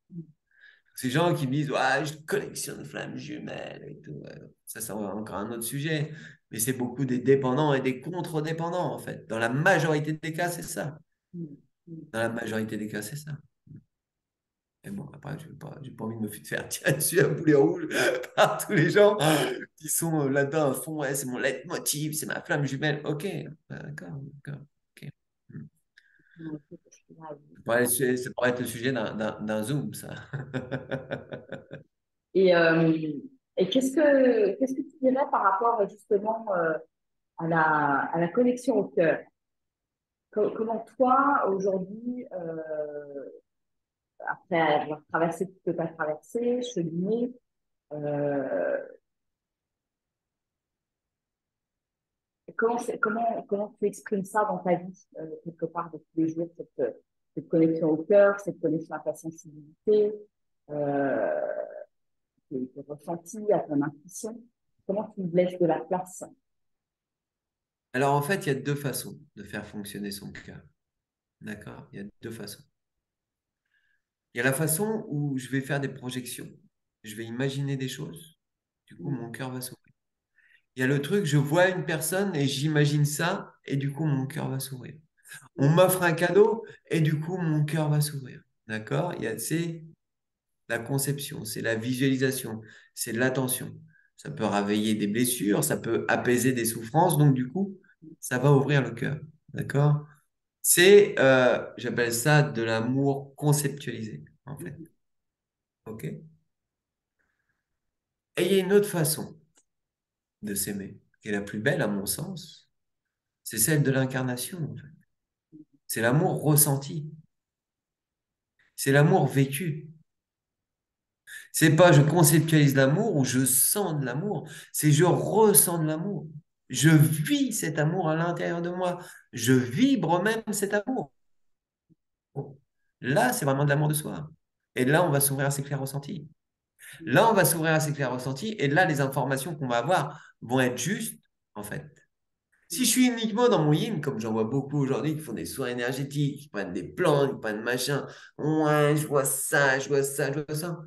Ces gens qui me disent, ouais, je collectionne flammes jumelles et tout. Ouais. Ça, c'est encore un autre sujet. Mais c'est beaucoup des dépendants et des contre-dépendants, en fait. Dans la majorité des cas, c'est ça. Mm. Mm. Dans la majorité des cas, c'est ça. Et bon, après, j'ai pas envie de me faire tirer dessus à boulet rouge par tous les gens qui sont là-dedans à fond. Ouais, c'est mon leitmotiv, c'est ma flamme jumelle. Ok, d'accord, d'accord. Ok. Hmm. Mm. Je suis là, Ça pourrait être le sujet d'un Zoom, ça. Et, euh, et qu'est-ce que tu dirais par rapport justement à la connexion au cœur? Comment toi, aujourd'hui, après avoir traversé tout ce que tu as traversé, cheminé, euh, comment tu exprimes ça dans ta vie, quelque part de tous les jours, cette connexion au cœur, cette connexion à ta sensibilité, euh, tes ressentis, à ton intuition? Comment tu laisses de la place? Alors, en fait, il y a deux façons de faire fonctionner son cœur. D'accord? Il y a deux façons. Il y a la façon où je vais faire des projections. Je vais imaginer des choses. Du coup, Mm. mon cœur va s'ouvrir. Il y a le truc, je vois une personne et j'imagine ça, et du coup, mon cœur va s'ouvrir. On m'offre un cadeau, et du coup, mon cœur va s'ouvrir. D'accord? C'est la conception, c'est la visualisation, c'est l'attention. Ça peut réveiller des blessures, ça peut apaiser des souffrances, donc du coup, ça va ouvrir le cœur. D'accord? J'appelle ça de l'amour conceptualisé, en fait. OK? Et il y a une autre façon de s'aimer, qui est la plus belle à mon sens, c'est celle de l'incarnation, en fait. C'est l'amour ressenti, c'est l'amour vécu. C'est pas je conceptualise l'amour ou je sens de l'amour, c'est je ressens de l'amour. Je vis cet amour à l'intérieur de moi. Je vibre même cet amour. Là, c'est vraiment de l'amour de soi. Et là, on va s'ouvrir à ces clairs ressentis. Là, on va s'ouvrir à ces clairs ressentis. Et là, les informations qu'on va avoir vont être justes, en fait. Si je suis uniquement dans mon yin, comme j'en vois beaucoup aujourd'hui qui font des soins énergétiques, qui prennent des plantes, qui prennent machin, ouais, je vois ça, je vois ça, je vois ça.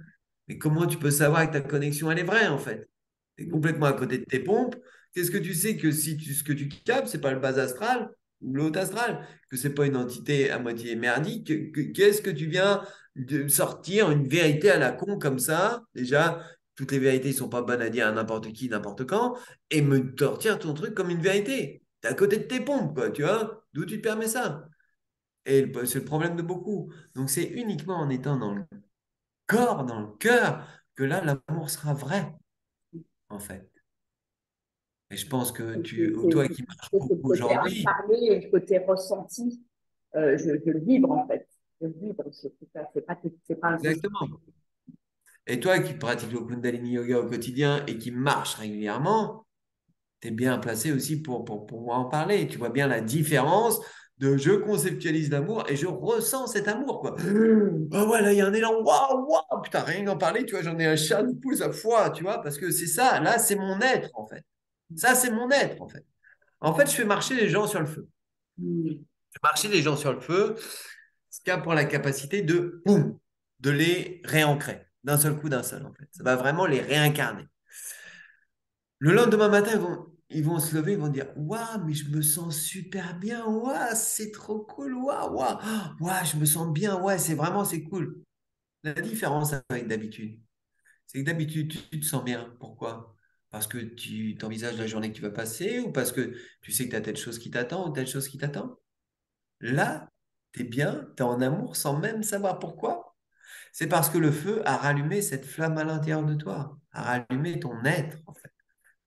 Mais comment tu peux savoir que ta connexion, elle est vraie, en fait? Tu es complètement à côté de tes pompes. Qu'est-ce que tu sais que si ce que tu captes, c'est pas le bas astral ou le haut astral, que c'est pas une entité à moitié merdique, qu'est-ce que tu viens de sortir une vérité à la con comme ça? Déjà, toutes les vérités ne sont pas bonnes à dire à n'importe qui, n'importe quand, et me sortir ton truc comme une vérité. T'es à côté de tes pompes, quoi, tu vois? D'où tu te permets ça? Et c'est le problème de beaucoup. Donc, c'est uniquement en étant dans le corps, dans le cœur, que là, l'amour sera vrai, en fait. Et je pense que toi qui marches C'est le beaucoup côté aujourd'hui, incarné et le côté ressenti. Je le vibre en fait. Je le vibre. C'est pas un construit. exactement. Et toi qui pratiques le Kundalini Yoga au quotidien et qui marches régulièrement, tu es bien placé aussi pour pouvoir en parler. Tu vois bien la différence de je conceptualise l'amour et je ressens cet amour, quoi. Oh ouais, là, il y a un élan. Waouh, waouh, putain, rien qu'en parler, tu vois, j'en ai un chat de pouce à foie, tu vois, parce que c'est ça, là, c'est mon être, en fait. Ça, c'est mon être, en fait. En fait, je fais marcher les gens sur le feu. Mm. Je fais marcher les gens sur le feu, ce qui a pour la capacité de, boum, de les réancrer d'un seul coup, d'un seul, en fait. Ça va vraiment les réincarner. Le lendemain matin, ils vont se lever, ils vont dire, waouh, mais je me sens super bien, waouh, c'est trop cool, waouh, waouh, waouh, je me sens bien, ouais, c'est cool. La différence avec d'habitude, c'est que d'habitude, tu te sens bien. Pourquoi? Parce que tu t'envisages la journée que tu vas passer ou parce que tu sais que tu as telle chose qui t'attend ou telle chose qui t'attend. Là, tu es bien, tu es en amour sans même savoir pourquoi. C'est parce que le feu a rallumé cette flamme à l'intérieur de toi, a rallumé ton être, en fait,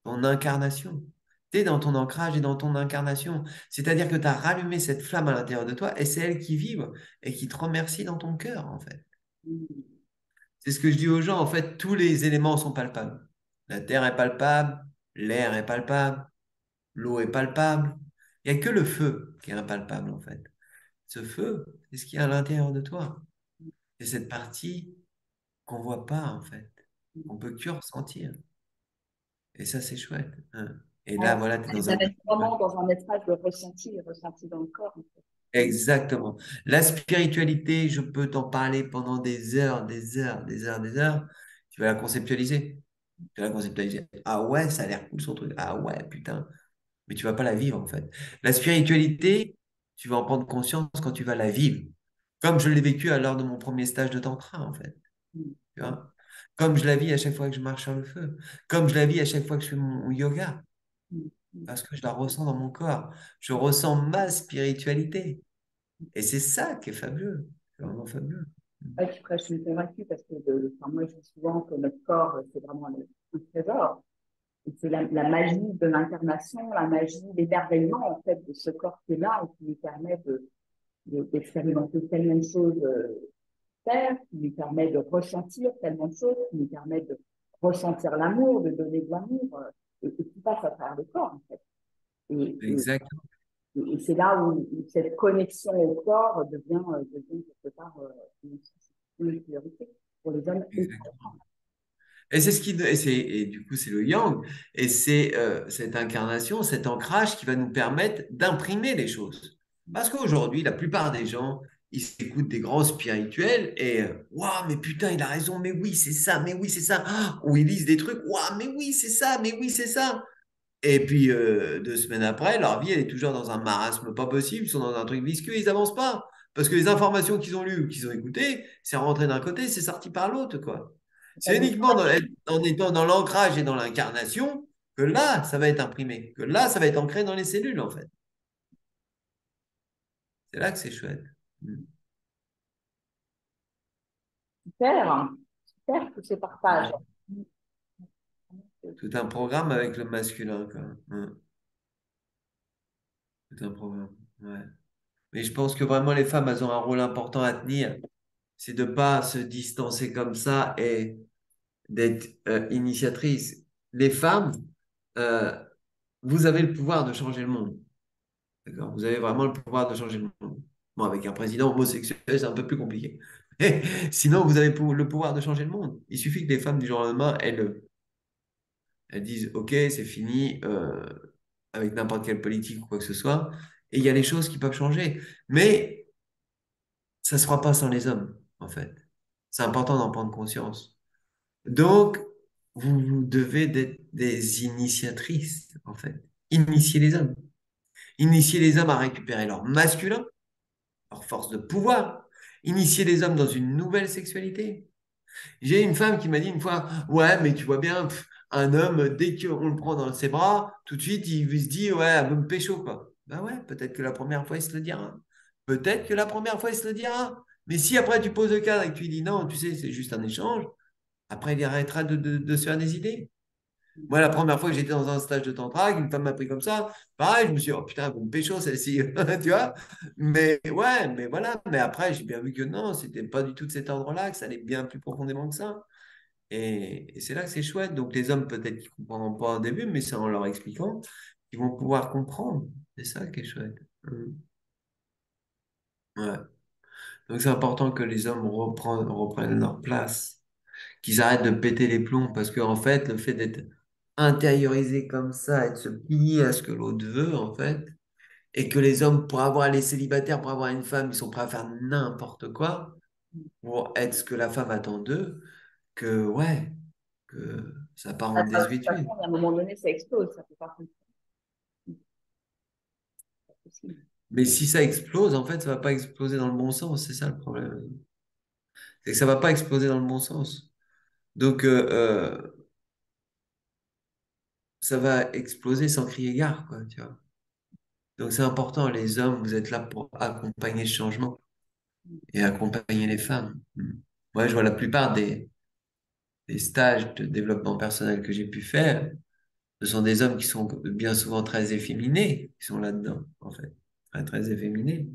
ton incarnation. Tu es dans ton ancrage et dans ton incarnation. C'est-à-dire que tu as rallumé cette flamme à l'intérieur de toi et c'est elle qui vibre et qui te remercie dans ton cœur, en fait. Mm. C'est ce que je dis aux gens, en fait, tous les éléments sont palpables. La terre est palpable, l'air est palpable, l'eau est palpable. Il n'y a que le feu qui est impalpable, en fait. Ce feu, c'est ce qu'il y a à l'intérieur de toi. C'est cette partie qu'on ne voit pas, en fait, qu'on peut que ressentir. Et ça, c'est chouette, hein. Et là, Alors, voilà, tu es ça dans les un... amène vraiment dans un espace de ressenti, ressenti dans le corps, en fait. Exactement. La spiritualité, je peux t'en parler pendant des heures, des heures, des heures, des heures. Tu vas la conceptualiser. Tu vas la conceptualiser. Ah ouais, ça a l'air cool son truc. Ah ouais, putain. Mais tu vas pas la vivre, en fait. La spiritualité, tu vas en prendre conscience quand tu vas la vivre. Comme je l'ai vécu à l'heure de mon premier stage de tantra, en fait. Mm, Tu vois? Comme je la vis à chaque fois que je marche sur le feu. Comme je la vis à chaque fois que je fais mon yoga. mm, mm. Parce que je la ressens dans mon corps. Je ressens ma spiritualité. Et c'est ça qui est fabuleux. C'est vraiment fabuleux. Ouais, je suis convaincue parce que enfin, moi, je dis souvent que notre corps, c'est vraiment un trésor. Et c'est la magie de l'incarnation, la magie, l'émerveillement, en fait, de ce corps qui est là et qui lui permet d'expérimenter tellement de choses terre, qui lui permet de ressentir tellement de choses, qui lui permet de ressentir l'amour, de donner de l'amour, et qui passe à travers le corps, en fait. Et, et, Exactement. et c'est là où cette connexion au corps devient quelque part une priorité pour les hommes et pour les Exactement. femmes. Et c'est ce qui, et du coup, c'est le yang. Et c'est cette incarnation, cet ancrage qui va nous permettre d'imprimer les choses. Parce qu'aujourd'hui, la plupart des gens, ils écoutent des grands spirituels et waouh, mais putain, il a raison, mais oui, c'est ça, mais oui, c'est ça. Ah, ou ils lisent des trucs, waouh, mais oui, c'est ça, mais oui, c'est ça. Et puis, 2 semaines après, leur vie, elle est toujours dans un marasme pas possible. Ils sont dans un truc visqueux, ils avancent pas. Parce que les informations qu'ils ont lues ou qu'ils ont écoutées, c'est rentré d'un côté, c'est sorti par l'autre, quoi. C'est Tellement uniquement en étant dans l'ancrage et dans l'incarnation que là, ça va être imprimé, que là, ça va être ancré dans les cellules, en fait. C'est là que c'est chouette. Mm. super, super tous ces partages. Ouais. Tout un programme avec le masculin, quoi. Mm. Tout un programme. Ouais. Mais je pense que vraiment, les femmes, elles ont un rôle important à tenir. C'est de pas se distancer comme ça et d'être initiatrice. Les femmes, euh, vous avez le pouvoir de changer le monde. D'accord? Vous avez vraiment le pouvoir de changer le monde. Bon, avec un président homosexuel, c'est un peu plus compliqué. Sinon, vous avez le pouvoir de changer le monde. Il suffit que les femmes, du jour au lendemain, elles disent, OK, c'est fini avec n'importe quelle politique ou quoi que ce soit. Et il y a les choses qui peuvent changer. Mais ça ne se fera pas sans les hommes, en fait. C'est important d'en prendre conscience. Donc, vous devez être des initiatrices, en fait. Initier les hommes. Initier les hommes à récupérer leur masculin, leur force de pouvoir. Initier les hommes dans une nouvelle sexualité. J'ai une femme qui m'a dit une fois, ouais, mais tu vois bien, un homme, dès qu'on le prend dans ses bras, tout de suite, il se dit, ouais, elle veut me pécho, quoi. Ben ouais, peut-être que la première fois, il se le dira. Peut-être que la première fois, il se le dira. Mais si après, tu poses le cadre et que tu lui dis, non, tu sais, c'est juste un échange, après, il arrêtera de se faire des idées. Moi, la première fois que j'étais dans un stage de tantra, qu'une femme m'a pris comme ça, pareil, je me suis dit, oh putain, elle va me pécho celle-ci, tu vois. Mais ouais, mais voilà. Mais après, j'ai bien vu que non, c'était pas du tout de cet ordre-là, que ça allait bien plus profondément que ça. Et c'est là que c'est chouette. Donc, les hommes, peut-être qu'ils comprendront pas au début, mais c'est en leur expliquant qu'ils vont pouvoir comprendre. C'est ça qui est chouette. Ouais. Donc, c'est important que les hommes reprennent leur place, qu'ils arrêtent de péter les plombs, parce qu'en fait, le fait d'être intériorisé comme ça et de se plier à ce que l'autre veut, en fait, et que les hommes, pour avoir les célibataires, pour avoir une femme, ils sont prêts à faire n'importe quoi pour être ce que la femme attend d'eux, que ouais, que ça part en De toute façon, désuétude. à un moment donné, ça explose, ça peut pas fonctionner. C'est pas possible. Mais si ça explose, en fait, ça va pas exploser dans le bon sens, c'est ça le problème. C'est que ça va pas exploser dans le bon sens. Donc, ça va exploser sans crier gare, quoi, tu vois. Donc, c'est important, les hommes, vous êtes là pour accompagner ce changement et accompagner les femmes. Moi, je vois la plupart des stages de développement personnel que j'ai pu faire, ce sont des hommes qui sont bien souvent très efféminés, qui sont là-dedans, en fait. Très, très efféminés.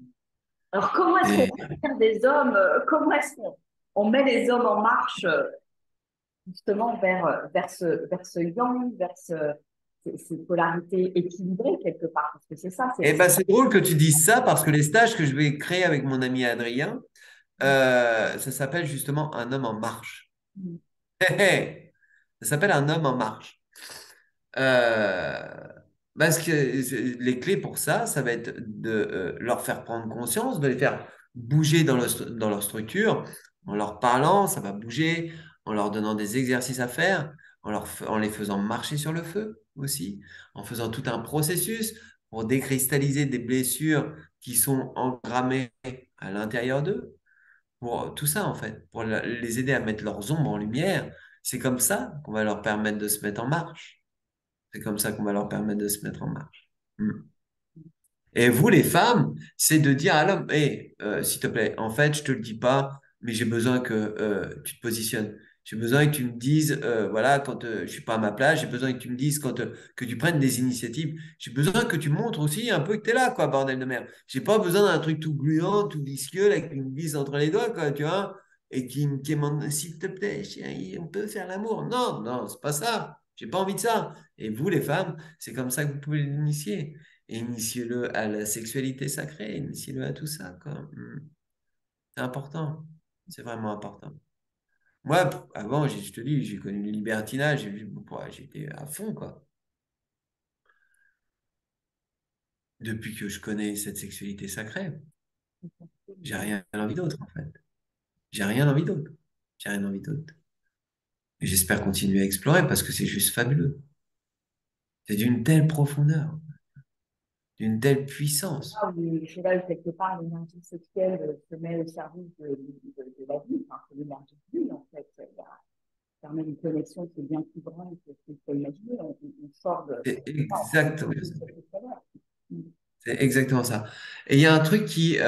Alors, comment est-ce qu'on Et, fait des hommes, comment est-ce qu'on met les hommes en marche justement vers ce yang, ces polarités équilibrées quelque part? Parce que c'est ça, et ben, c'est drôle que tu dises ça parce que les stages que je vais créer avec mon ami Adrien, ça s'appelle justement un homme en marche. Ça s'appelle un homme en marche. Euh, Parce que les clés pour ça, ça va être de leur faire prendre conscience, de les faire bouger dans leur structure, en leur parlant, ça va bouger, en leur donnant des exercices à faire, en les faisant marcher sur le feu aussi, en faisant tout un processus pour décristalliser des blessures qui sont engrammées à l'intérieur d'eux, pour tout ça en fait, pour les aider à mettre leurs ombres en lumière. C'est comme ça qu'on va leur permettre de se mettre en marche. C'est comme ça qu'on va leur permettre de se mettre en marche. Mm. Et vous, les femmes, c'est de dire à l'homme, hé, s'il te plaît, en fait, je te le dis pas, mais j'ai besoin que tu te positionnes. J'ai besoin que tu me dises, voilà, quand je suis pas à ma place, j'ai besoin que tu me dises quand que tu prennes des initiatives. J'ai besoin que tu montres aussi un peu que tu es là, quoi, bordel de merde. J'ai pas besoin d'un truc tout gluant, tout visqueux, là, qui me glisse entre les doigts, quoi, tu vois, et qui me demande, s'il te plaît, chérie, on peut faire l'amour. Non, non, c'est pas ça. J'ai pas envie de ça. Et vous, les femmes, c'est comme ça que vous pouvez l'initier. Et initiez-le à la sexualité sacrée, initiez-le à tout ça, quoi. C'est important. C'est vraiment important. Moi, avant, je te dis, j'ai connu le libertinage, j'étais à fond, quoi. Depuis que je connais cette sexualité sacrée, j'ai rien envie d'autre, en fait. J'ai rien envie d'autre. J'ai rien envie d'autre. Et j'espère continuer à explorer parce que c'est juste fabuleux. C'est d'une telle profondeur, d'une telle puissance. Là où, c'est là où quelque part l'énergie sexuelle se met au service de la vie, enfin, c'est l'énergie de vie en fait. Ça permet une connexion qui est bien plus grande que ce qu'il faut imaginer. On sort de. C'est Enfin, on exactement dit ça. que c'est tout à l'heure. C'est exactement ça. Et il y a un truc qui,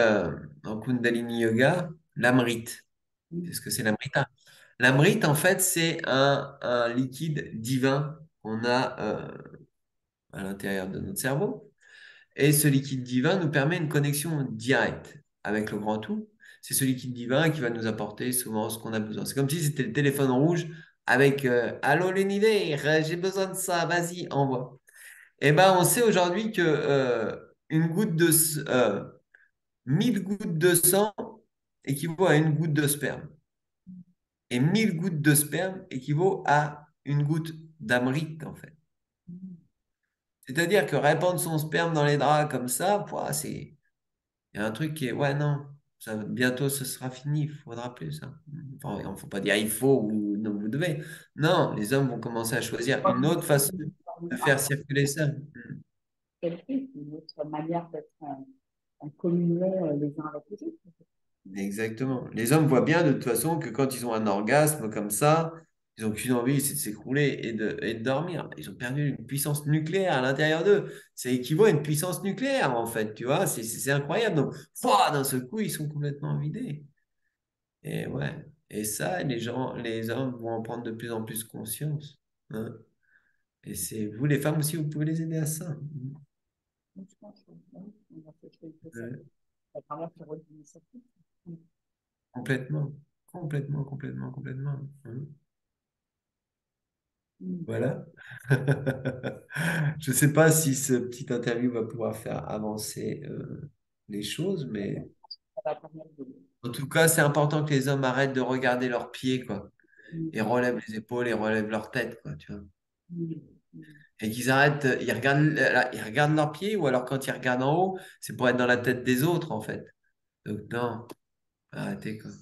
en Kundalini Yoga, l'amrit. C'est ce que c'est l'amrit. L'amrit, en fait, c'est un liquide divin qu'on a à l'intérieur de notre cerveau. Et ce liquide divin nous permet une connexion directe avec le grand tout. C'est ce liquide divin qui va nous apporter souvent ce qu'on a besoin. C'est comme si c'était le téléphone rouge avec Allô l'univers, j'ai besoin de ça, vas-y, envoie. Et ben, on sait aujourd'hui que une goutte de, 1000 gouttes de sang équivaut à une goutte de sperme. Et 1000 gouttes de sperme équivaut à une goutte d'amrite, en fait. C'est-à-dire que répandre son sperme dans les draps comme ça, pouah, il y a un truc qui est, ouais, non, ça, bientôt ce sera fini, il faudra plus. Hein. Enfin, il ne faut pas dire il faut ou non, vous devez. Non, les hommes vont commencer à choisir une autre façon de faire circuler ça. C'est une autre manière d'être en communion les uns avec les autres. Exactement. Les hommes voient bien de toute façon que quand ils ont un orgasme comme ça, ils n'ont qu'une envie, c'est de s'écrouler et de dormir. Ils ont perdu une puissance nucléaire à l'intérieur d'eux. Ça équivaut à une puissance nucléaire, en fait, tu vois, c'est incroyable. Donc, pouah, d'un seul coup, ils sont complètement vidés. Et ouais, et ça, les hommes vont en prendre de plus en plus conscience. Hein. Et c'est vous, les femmes aussi, vous pouvez les aider à ça. Donc, je pense que oui, on a fait quelque chose. Ouais, Ça permet de redonner l'initiative. complètement, complètement, complètement, complètement. Hein. Voilà. Je ne sais pas si ce petit interview va pouvoir faire avancer les choses, mais Ça va permettre de. en tout cas, c'est important que les hommes arrêtent de regarder leurs pieds, quoi, et relèvent les épaules et relèvent leur tête, quoi, tu vois. Et qu'ils arrêtent, ils regardent leurs pieds, ou alors quand ils regardent en haut, c'est pour être dans la tête des autres, en fait. Donc, non, arrêtez, quoi.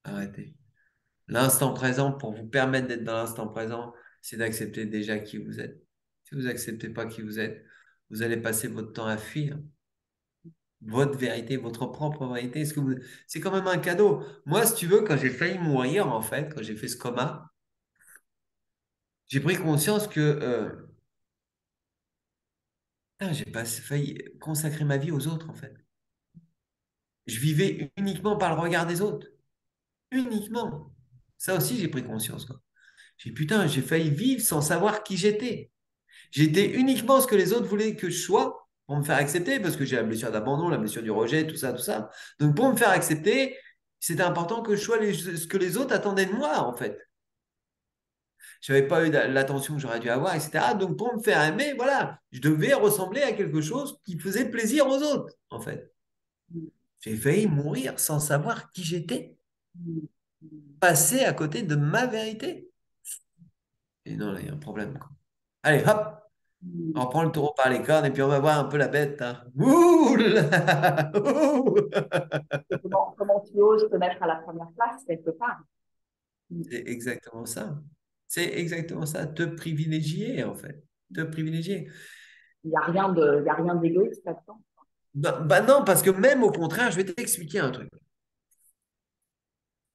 Arrêtez. L'instant présent, pour vous permettre d'être dans l'instant présent, c'est d'accepter déjà qui vous êtes. Si vous n'acceptez pas qui vous êtes, vous allez passer votre temps à fuir votre vérité, votre propre vérité. C'est quand même un cadeau. Moi, si tu veux, quand j'ai failli mourir, en fait, quand j'ai fait ce coma, j'ai pris conscience que putain, j'ai pas failli consacrer ma vie aux autres, en fait. Je vivais uniquement par le regard des autres. Uniquement. Ça aussi, j'ai pris conscience, quoi. J'ai dit, putain, j'ai failli vivre sans savoir qui j'étais. J'étais uniquement ce que les autres voulaient que je sois pour me faire accepter, parce que j'ai la blessure d'abandon, la blessure du rejet, tout ça, tout ça. Donc, pour me faire accepter, c'était important que je sois ce que les autres attendaient de moi, en fait. Je n'avais pas eu l'attention que j'aurais dû avoir, etc. Donc, pour me faire aimer, voilà, je devais ressembler à quelque chose qui faisait plaisir aux autres, en fait. J'ai failli mourir sans savoir qui j'étais, passer à côté de ma vérité. Et non, là, il y a un problème, quoi. Allez, hop! Mm. On prend le taureau par les cornes et puis on va voir un peu la bête, hein. Ouh là. Ouh. Et comment tu oses te mettre à la première place quelque part? Mm. C'est exactement ça. C'est exactement ça. Te privilégier, en fait. Te privilégier. Il y a rien d'égoïste là-dedans. Bah non, parce que même au contraire, je vais t'expliquer un truc.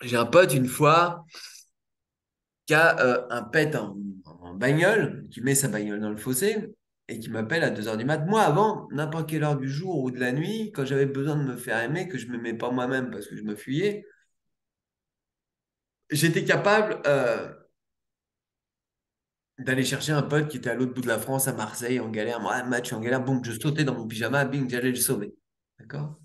J'ai un pote une fois qui a un pet en bagnole, qui met sa bagnole dans le fossé et qui m'appelle à 2 heures du mat. Moi, avant, n'importe quelle heure du jour ou de la nuit, quand j'avais besoin de me faire aimer, que je ne m'aimais pas moi-même parce que je me fuyais, j'étais capable d'aller chercher un pote qui était à l'autre bout de la France, à Marseille, en galère. Moi, un match en galère, boum, je sautais dans mon pyjama, bing, j'allais le sauver. D'accord?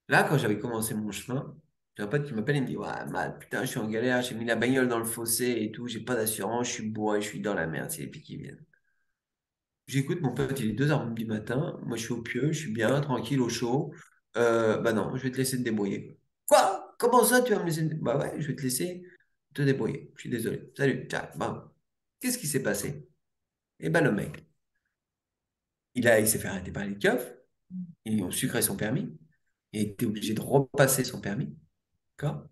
Là, quand j'avais commencé mon chemin, j'ai un pote qui m'appelle et me dit, ouais, Matt, putain, je suis en galère, j'ai mis la bagnole dans le fossé et tout, j'ai pas d'assurance, je suis bourré, je suis dans la merde, c'est les pics qui viennent. J'écoute mon pote, il est 2 heures du matin, moi je suis au pieu, je suis bien, tranquille, au chaud. Bah non, je vais te laisser te débrouiller. Quoi? Comment ça, tu vas me laisser Bah ouais, je vais te laisser te débrouiller. Je suis désolé. Salut, ciao, bam. Qu'est-ce qui s'est passé? Eh ben le mec, il s'est fait arrêter par les keufs, ils ont sucré son permis, il était obligé de repasser son permis, d'accord?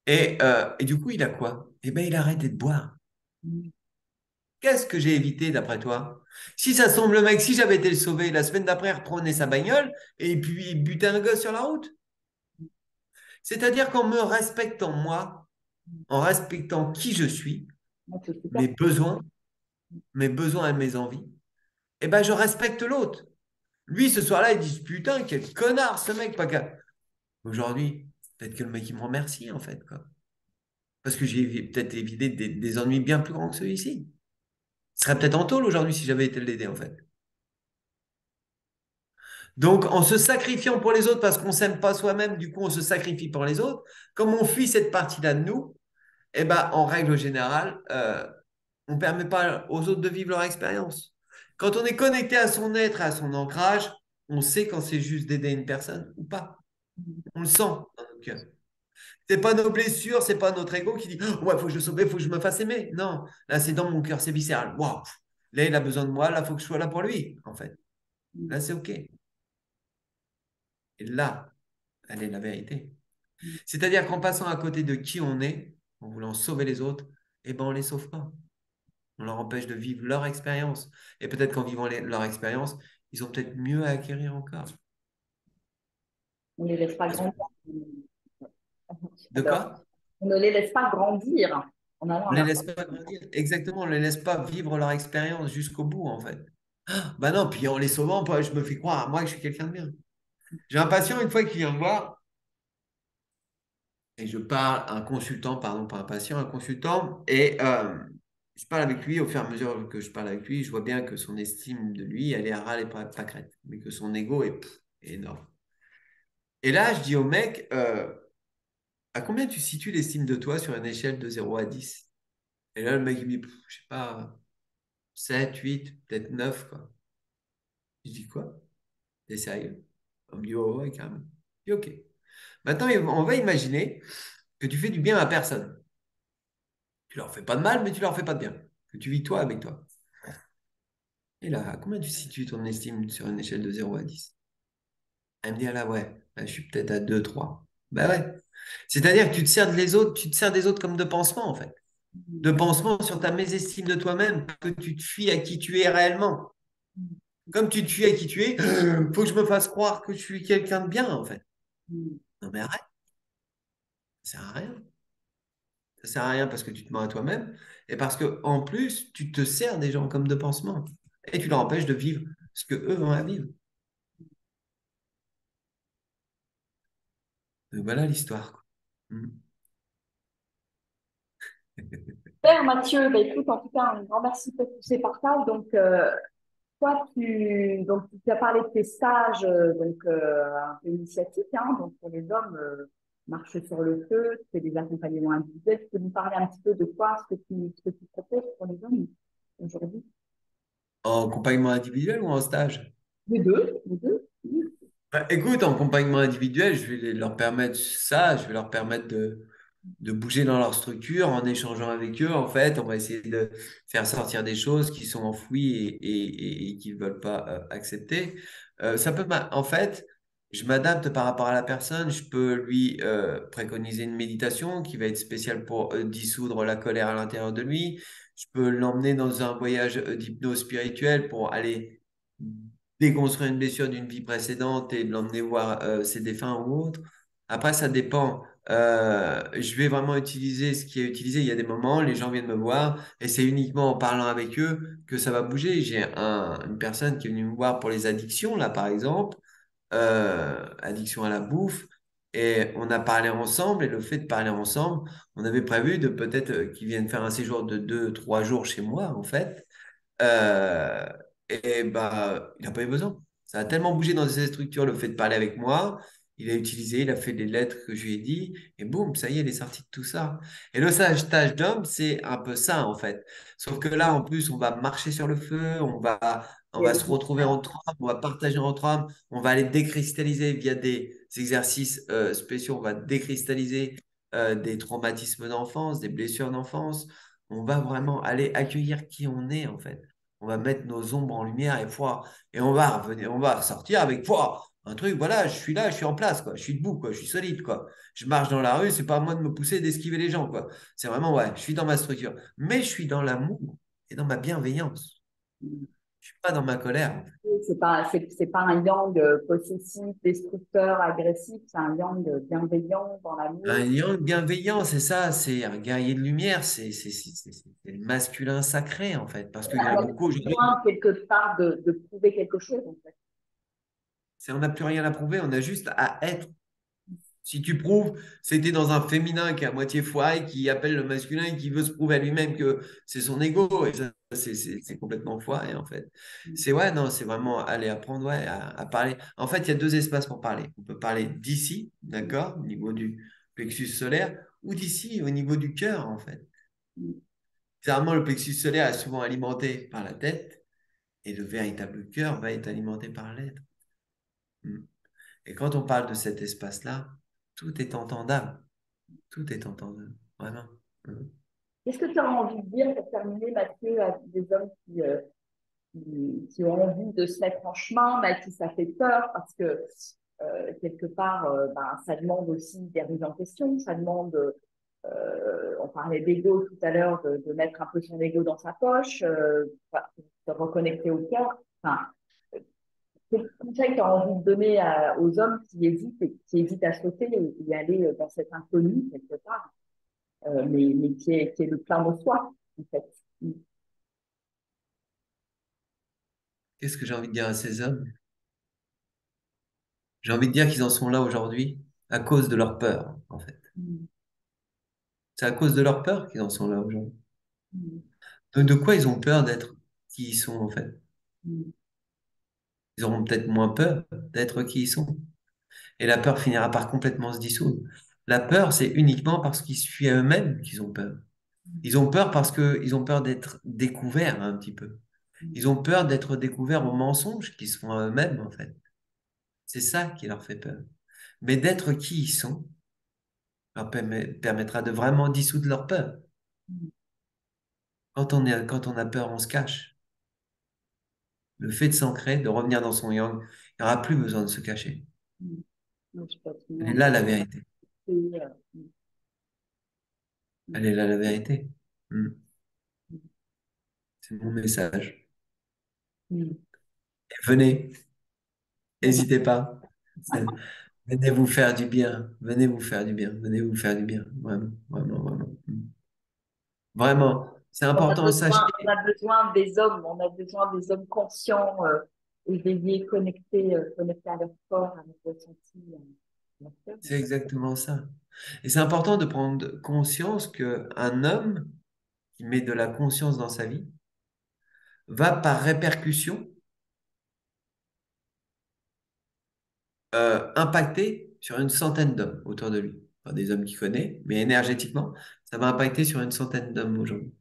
Et du coup, il a quoi? Eh ben il a arrêté de boire. Mm. Qu'est-ce que j'ai évité d'après toi? Si ça semble, le mec, si j'avais été le sauver, la semaine d'après, il reprenait sa bagnole et puis il butait un gosse sur la route. C'est-à-dire qu'en me respectant moi, en respectant qui je suis, Moi, c'est super. mes besoins, mes besoins et mes envies, eh ben je respecte l'autre. Lui, ce soir-là, il dit putain, quel connard ce mec, pas qu'à. Aujourd'hui, peut-être que le mec, il me remercie, en fait, quoi. Parce que j'ai peut-être évité des ennuis bien plus grands que celui-ci. Il serait peut-être en tôle aujourd'hui si j'avais été l'aider, en fait. Donc, en se sacrifiant pour les autres parce qu'on ne s'aime pas soi-même, du coup, on se sacrifie pour les autres. Comme on fuit cette partie-là de nous, eh ben, en règle générale, on ne permet pas aux autres de vivre leur expérience. Quand on est connecté à son être, à son ancrage, on sait quand c'est juste d'aider une personne ou pas. On le sent dans notre cœur. C'est pas nos blessures, c'est pas notre ego qui dit ouais, faut que je le sauve, faut que je me fasse aimer. Non, là, c'est dans mon cœur, c'est viscéral. Waouh, là, il a besoin de moi, là, il faut que je sois là pour lui, en fait. Mm. Là, c'est OK. Et là, elle est la vérité. Mm. C'est-à-dire qu'en passant à côté de qui on est, en voulant sauver les autres, eh ben, on ne les sauve pas. On leur empêche de vivre leur expérience. Et peut-être qu'en vivant leur expérience, ils ont peut-être mieux à acquérir encore. On ne les laisse pas Parce que, grandir. de quoi? On ne les laisse pas grandir en allant On à ne les la laisse fois. pas grandir. Exactement, on ne les laisse pas vivre leur expérience jusqu'au bout, en fait. Bah non, puis en les sauvant, je me fais croire à moi que je suis quelqu'un de bien. J'ai un patient, une fois, qui vient me voir, et je parle, un consultant, pardon, pas un patient, un consultant, et je parle avec lui, au fur et à mesure que je parle avec lui, je vois bien que son estime de lui, elle est à ras et pas crête, mais que son ego est énorme. Et là, je dis au mec, à combien tu situes l'estime de toi sur une échelle de 0 à 10? Et là, le mec, il me dit, je sais pas, 7, 8, peut-être 9 quoi. Je dis quoi? T'es sérieux? On me dit, oh, ouais, carrément. Je dis, ok. Maintenant, on va imaginer que tu fais du bien à personne. Tu leur fais pas de mal, mais tu leur fais pas de bien. Que tu vis toi avec toi. Et là, à combien tu situes ton estime sur une échelle de 0 à 10? Elle me dit, ah là, ouais, là, je suis peut-être à 2 3. Ben ouais. C'est-à-dire que tu te sers des autres, tu te sers des autres comme de pansement, en fait. De pansement sur ta mésestime de toi-même, que tu te fuis à qui tu es réellement. Comme tu te fuis à qui tu es, faut que je me fasse croire que je suis quelqu'un de bien, en fait. Non, mais arrête, ça sert à rien. Ça sert à rien parce que tu te mens à toi-même et parce que en plus, tu te sers des gens comme de pansement et tu leur empêches de vivre ce que eux ont à vivre. Donc voilà l'histoire, quoi. Mm. Super, Mathieu. Bah, écoute, en tout cas, un grand merci pour tous ces partages. Donc, toi, tu as parlé de tes stages un peu initiatiques, hein, donc pour les hommes, marche sur le feu, tu fais des accompagnements individuels. Tu peux nous parler un petit peu de quoi, ce que tu proposes pour les hommes aujourd'hui? En accompagnement individuel ou en stage? Les deux, les deux. Oui. Bah, écoute, en accompagnement individuel, je vais leur permettre ça, je vais leur permettre de, de bouger dans leur structure en échangeant avec eux. En fait, on va essayer de faire sortir des choses qui sont enfouies et qu'ils ne veulent pas accepter. En fait, je m'adapte par rapport à la personne. Je peux lui préconiser une méditation qui va être spéciale pour dissoudre la colère à l'intérieur de lui. Je peux l'emmener dans un voyage d'hypnose spirituelle pour aller déconstruire une blessure d'une vie précédente et de l'emmener voir ses défunts ou autres. Après, ça dépend. Je vais vraiment utiliser ce qui est utilisé. Il y a des moments, les gens viennent me voir et c'est uniquement en parlant avec eux que ça va bouger. J'ai une personne qui est venue me voir pour les addictions, là, par exemple, addiction à la bouffe. Et on a parlé ensemble et le fait de parler ensemble, on avait prévu de peut-être qu'ils viennent faire un séjour de 2, 3 jours chez moi, en fait. Euh, et bah, il n'a pas eu besoin. Ça a tellement bougé dans ces structures, le fait de parler avec moi. Il a utilisé, il a fait les lettres que je lui ai dit, et boum, ça y est, il est sorti de tout ça. Et le stage d'homme, c'est un peu ça, en fait. Sauf que là, en plus, on va marcher sur le feu, on va se retrouver entre hommes, on va partager entre hommes, on va aller décristalliser via des exercices spéciaux, on va décristalliser des traumatismes d'enfance, des blessures d'enfance. On va vraiment aller accueillir qui on est, en fait. On va mettre nos ombres en lumière et on va revenir, on va ressortir avec un truc, voilà, je suis là, je suis en place, quoi. Je suis debout, quoi. Je suis solide, quoi. Je marche dans la rue, c'est pas à moi de me pousser, d'esquiver les gens, quoi. C'est vraiment, ouais, je suis dans ma structure. Mais je suis dans l'amour et dans ma bienveillance. Je suis pas dans ma colère. C'est pas un yang possessif, destructeur, agressif, c'est un yang bienveillant dans Un l'amour. yang bienveillant, c'est ça, c'est un guerrier de lumière, c'est le masculin sacré, en fait. Parce qu'il y en a On a beaucoup aujourd'hui. besoin quelque part de prouver quelque chose, en fait. On n'a plus rien à prouver, on a juste à être. Si tu prouves, c'était dans un féminin qui est à moitié foiré, qui appelle le masculin et qui veut se prouver à lui-même que c'est son ego. Et ça, c'est complètement foiré, en fait. C'est ouais, non, c'est vraiment aller apprendre ouais, à parler. En fait, il y a deux espaces pour parler. On peut parler d'ici, d'accord, au niveau du plexus solaire, ou d'ici, au niveau du cœur, en fait. Bizarrement, le plexus solaire est souvent alimenté par la tête et le véritable cœur va être alimenté par l'être. Mm. Et quand on parle de cet espace-là, tout est entendable. Tout est entendable. Vraiment. Mhm. Qu'est-ce que tu as envie de dire pour terminer, Mathieu, à des hommes qui ont envie de se mettre en chemin, mais à qui ça fait peur parce que quelque part, ben, ça demande aussi des remises en question, ça demande, on parlait d'ego tout à l'heure, de mettre un peu son ego dans sa poche, enfin, de reconnecter au cœur. Enfin, quel conseil tu as envie de donner aux hommes qui hésitent à sauter et aller dans cet inconnu quelque part, mais qui est le plein de soi, en fait. Qu'est-ce que j'ai envie de dire à ces hommes? J'ai envie de dire qu'ils en sont là aujourd'hui à cause de leur peur, en fait. Mm. C'est à cause de leur peur qu'ils en sont là aujourd'hui. Mm. Donc, de quoi ils ont peur d'être qui ils sont, en fait? Mm. Ils auront peut-être moins peur d'être qui ils sont. Et la peur finira par complètement se dissoudre. La peur, c'est uniquement parce qu'ils suivent à eux-mêmes qu'ils ont peur. Ils ont peur parce qu'ils ont peur d'être découverts un petit peu. Ils ont peur d'être découverts aux mensonges qu'ils se font à eux-mêmes, en fait. C'est ça qui leur fait peur. Mais d'être qui ils sont leur permettra de vraiment dissoudre leur peur. Mm. Quand on a peur, on se cache. Le fait de s'ancrer, de revenir dans son yang, il n'y aura plus besoin de se cacher. Mm. Je suis Elle est absolument là la vérité. d'accord. Elle est là la vérité. Hmm. C'est mon message. Et venez, n'hésitez pas. Venez vous faire du bien. Venez vous faire du bien. Venez vous faire du bien. Vraiment, vraiment, vraiment. Hmm. Vraiment, c'est important. Sachez, On a besoin des hommes, on a besoin des hommes conscients, éveillés, connectés à leur corps, à leur ressenti, à leur cœur. c'est exactement ça. Et c'est important de prendre conscience qu'un homme qui met de la conscience dans sa vie va par répercussion impacter sur une centaine d'hommes autour de lui. Pas des hommes qu'il connaît, mais énergétiquement, ça va impacter sur une centaine d'hommes aujourd'hui.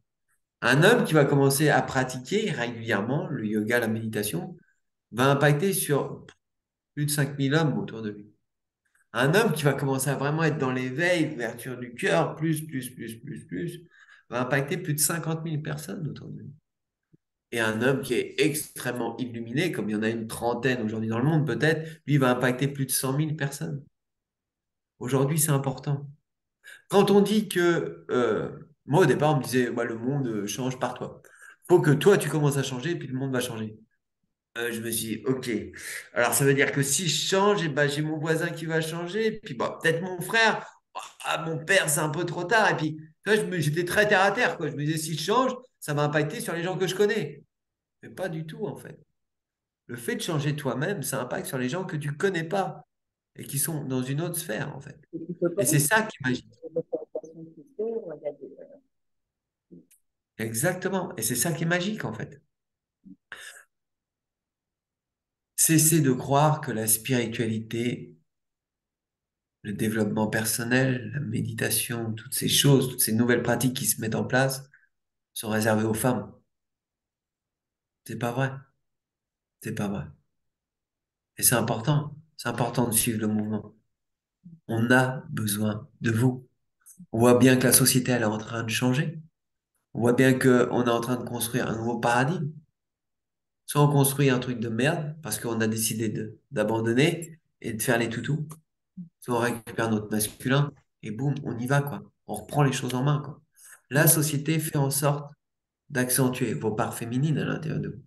Un homme qui va commencer à pratiquer régulièrement le yoga, la méditation, va impacter sur plus de 5000 hommes autour de lui. Un homme qui va commencer à vraiment être dans l'éveil, l'ouverture du cœur, va impacter plus de 50 000 personnes autour de lui. Et un homme qui est extrêmement illuminé, comme il y en a une trentaine aujourd'hui dans le monde peut-être, lui va impacter plus de 100 000 personnes. Aujourd'hui, c'est important. Quand on dit que, moi au départ, on me disait, ouais, le monde change par toi. Faut que toi, tu commences à changer, puis le monde va changer. Je me suis dit, ok. Alors ça veut dire que si je change, et ben, j'ai mon voisin qui va changer, puis bah, peut-être mon frère. Ah, mon père, c'est un peu trop tard. Et puis, tu vois, j'étais très terre à terre, quoi. Je me disais, si je change, ça va impacter sur les gens que je connais. Mais pas du tout, en fait. Le fait de changer toi-même, ça impacte sur les gens que tu connais pas et qui sont dans une autre sphère, en fait. Et tu peux Et c'est connaître ça qui est magique. les représentations qui se font, il y a des, Exactement. Et c'est ça qui est magique, en fait. Cessez de croire que la spiritualité, le développement personnel, la méditation, toutes ces choses, toutes ces nouvelles pratiques qui se mettent en place sont réservées aux femmes. C'est pas vrai. C'est pas vrai. Et c'est important. C'est important de suivre le mouvement. On a besoin de vous. On voit bien que la société, elle est en train de changer. On voit bien qu'on est en train de construire un nouveau paradigme. Soit on construit un truc de merde parce qu'on a décidé d'abandonner et de faire les toutous. Soit on récupère notre masculin et boum, on y va, quoi. On reprend les choses en main, quoi. La société fait en sorte d'accentuer vos parts féminines à l'intérieur de vous.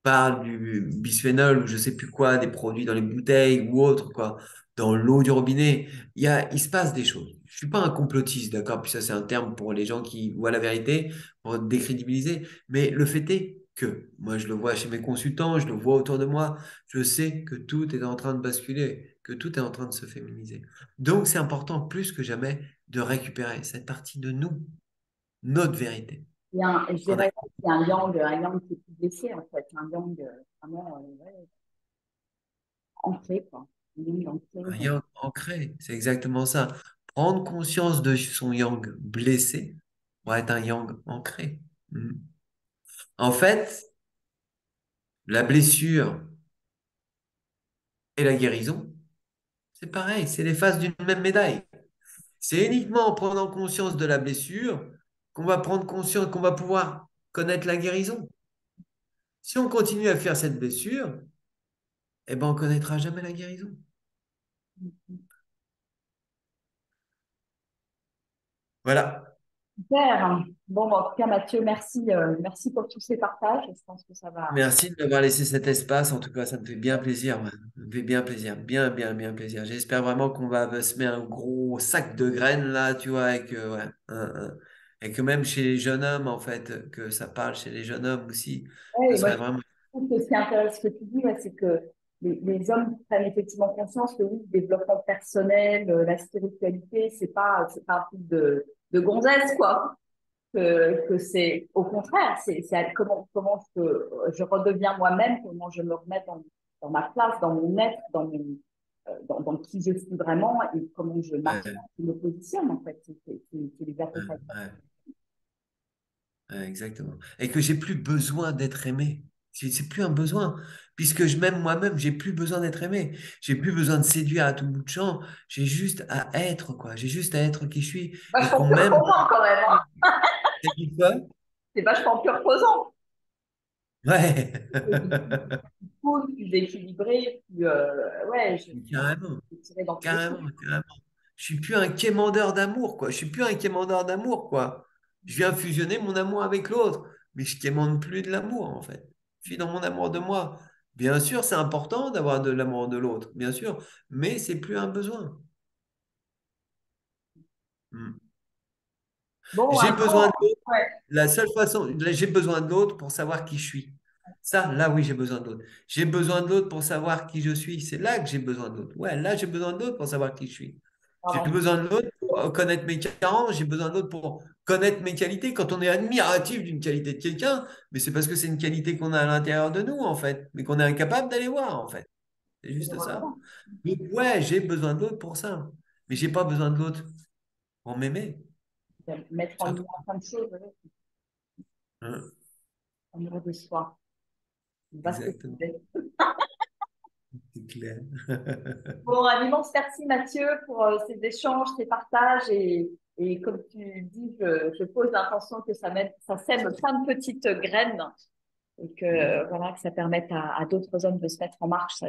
Parle du bisphénol ou je sais plus quoi, des produits dans les bouteilles ou autres, quoi, dans l'eau du robinet. Il se passe des choses. Je suis pas un complotiste, d'accord? Puis ça, c'est un terme pour les gens qui voient la vérité, pour décrédibiliser. Mais le fait est que, moi, je le vois chez mes consultants, je le vois autour de moi, je sais que tout est en train de basculer, que tout est en train de se féminiser. Donc, c'est important plus que jamais de récupérer cette partie de nous, notre vérité. je Qu'on a dirais qu'il y a un yang qui est plus blessé, en fait, un yang vraiment ouais, ancré, quoi. Un yang ancré. un yang ancré, c'est exactement ça. Prendre conscience de son yang blessé pour être un yang ancré. Mhm. En fait, la blessure et la guérison, c'est pareil, c'est les faces d'une même médaille. C'est uniquement en prenant conscience de la blessure qu'on va prendre conscience, qu'on va pouvoir connaître la guérison. Si on continue à faire cette blessure, eh ben on connaîtra jamais la guérison. Voilà. Super. Bon, en tout cas, Mathieu, merci, merci pour tous ces partages. Je pense que ça va. Merci de m'avoir laissé cet espace. En tout cas, ça me fait bien plaisir. Ouais. Ça me fait bien plaisir. Bien, bien, bien plaisir. J'espère vraiment qu'on va se mettre un gros sac de graines là, tu vois, ouais, et que même chez les jeunes hommes, en fait, que ça parle chez les jeunes hommes aussi. Ouais, Ça et moi, serait je vraiment. trouve que ce qui intéresse ce que tu dis, ouais, c'est que les hommes prennent effectivement conscience que oui, le développement personnel, la spiritualité, c'est pas un truc de gonzesse, quoi. Que c'est au contraire, comment je redeviens moi-même, comment je me remets dans ma place, dans mon être, dans qui je suis vraiment et comment je Ouais, m'affirme, je me positionne en fait. C'est les ouais, accompagnements. ouais, ouais, exactement. Et que j'ai plus besoin d'être aimé. C'est plus un besoin. Puisque je m'aime moi-même, j'ai plus besoin d'être aimé. J'ai plus besoin de séduire à tout bout de champ. J'ai juste à être, quoi. J'ai juste à être qui je suis. Et Vachement qu'on plus m'aime. reposant quand même, hein. C'est qui quoi? C'est vachement plus reposant. Ouais. Plus cool, plus équilibré, plus ouais, Carrément, je tirais dans tous les sens. carrément, carrément. Je suis plus un quémandeur d'amour, quoi. Je suis plus un quémandeur d'amour, quoi. Je viens fusionner mon amour avec l'autre, mais je quémande plus de l'amour, en fait. Je suis dans mon amour de moi. Bien sûr, c'est important d'avoir de l'amour de l'autre, bien sûr, mais c'est plus un besoin. Hmm. Bon, J'ai un besoin grand, de l'autre. ouais, La seule façon, là, j'ai besoin de l'autre pour savoir qui je suis. Ça, là, oui, j'ai besoin de l'autre. J'ai besoin de l'autre pour savoir qui je suis. C'est là que j'ai besoin de l'autre. Ouais, là, j'ai besoin de l'autre pour savoir qui je suis. J'ai pardon. besoin de l'autre pour connaître mes carences. J'ai besoin de l'autre pour connaître mes qualités. Quand on est admiratif d'une qualité de quelqu'un, mais c'est parce que c'est une qualité qu'on a à l'intérieur de nous, en fait, mais qu'on est incapable d'aller voir, en fait. C'est juste ça. Donc, ouais, j'ai besoin de l'autre pour ça. Mais j'ai pas besoin de l'autre pour m'aimer. Mettre en Surtout. lumière plein de choses, ouais, Hein, au niveau de soi. Vaste exactement. sujet. clair. Bon, un immense merci Mathieu pour ces échanges, ces partages et comme tu dis, je pose l'intention que ça sème plein de petites graines et que voilà que ça permette à d'autres hommes de se mettre en marche.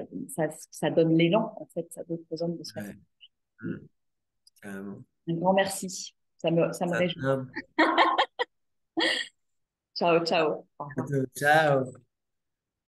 Ça donne l'élan en fait à d'autres hommes de se mettre Ouais. en marche. Carrément. Un grand merci. Ça me Ça réjouit. tombe. Ciao, ciao. Au revoir. Ciao.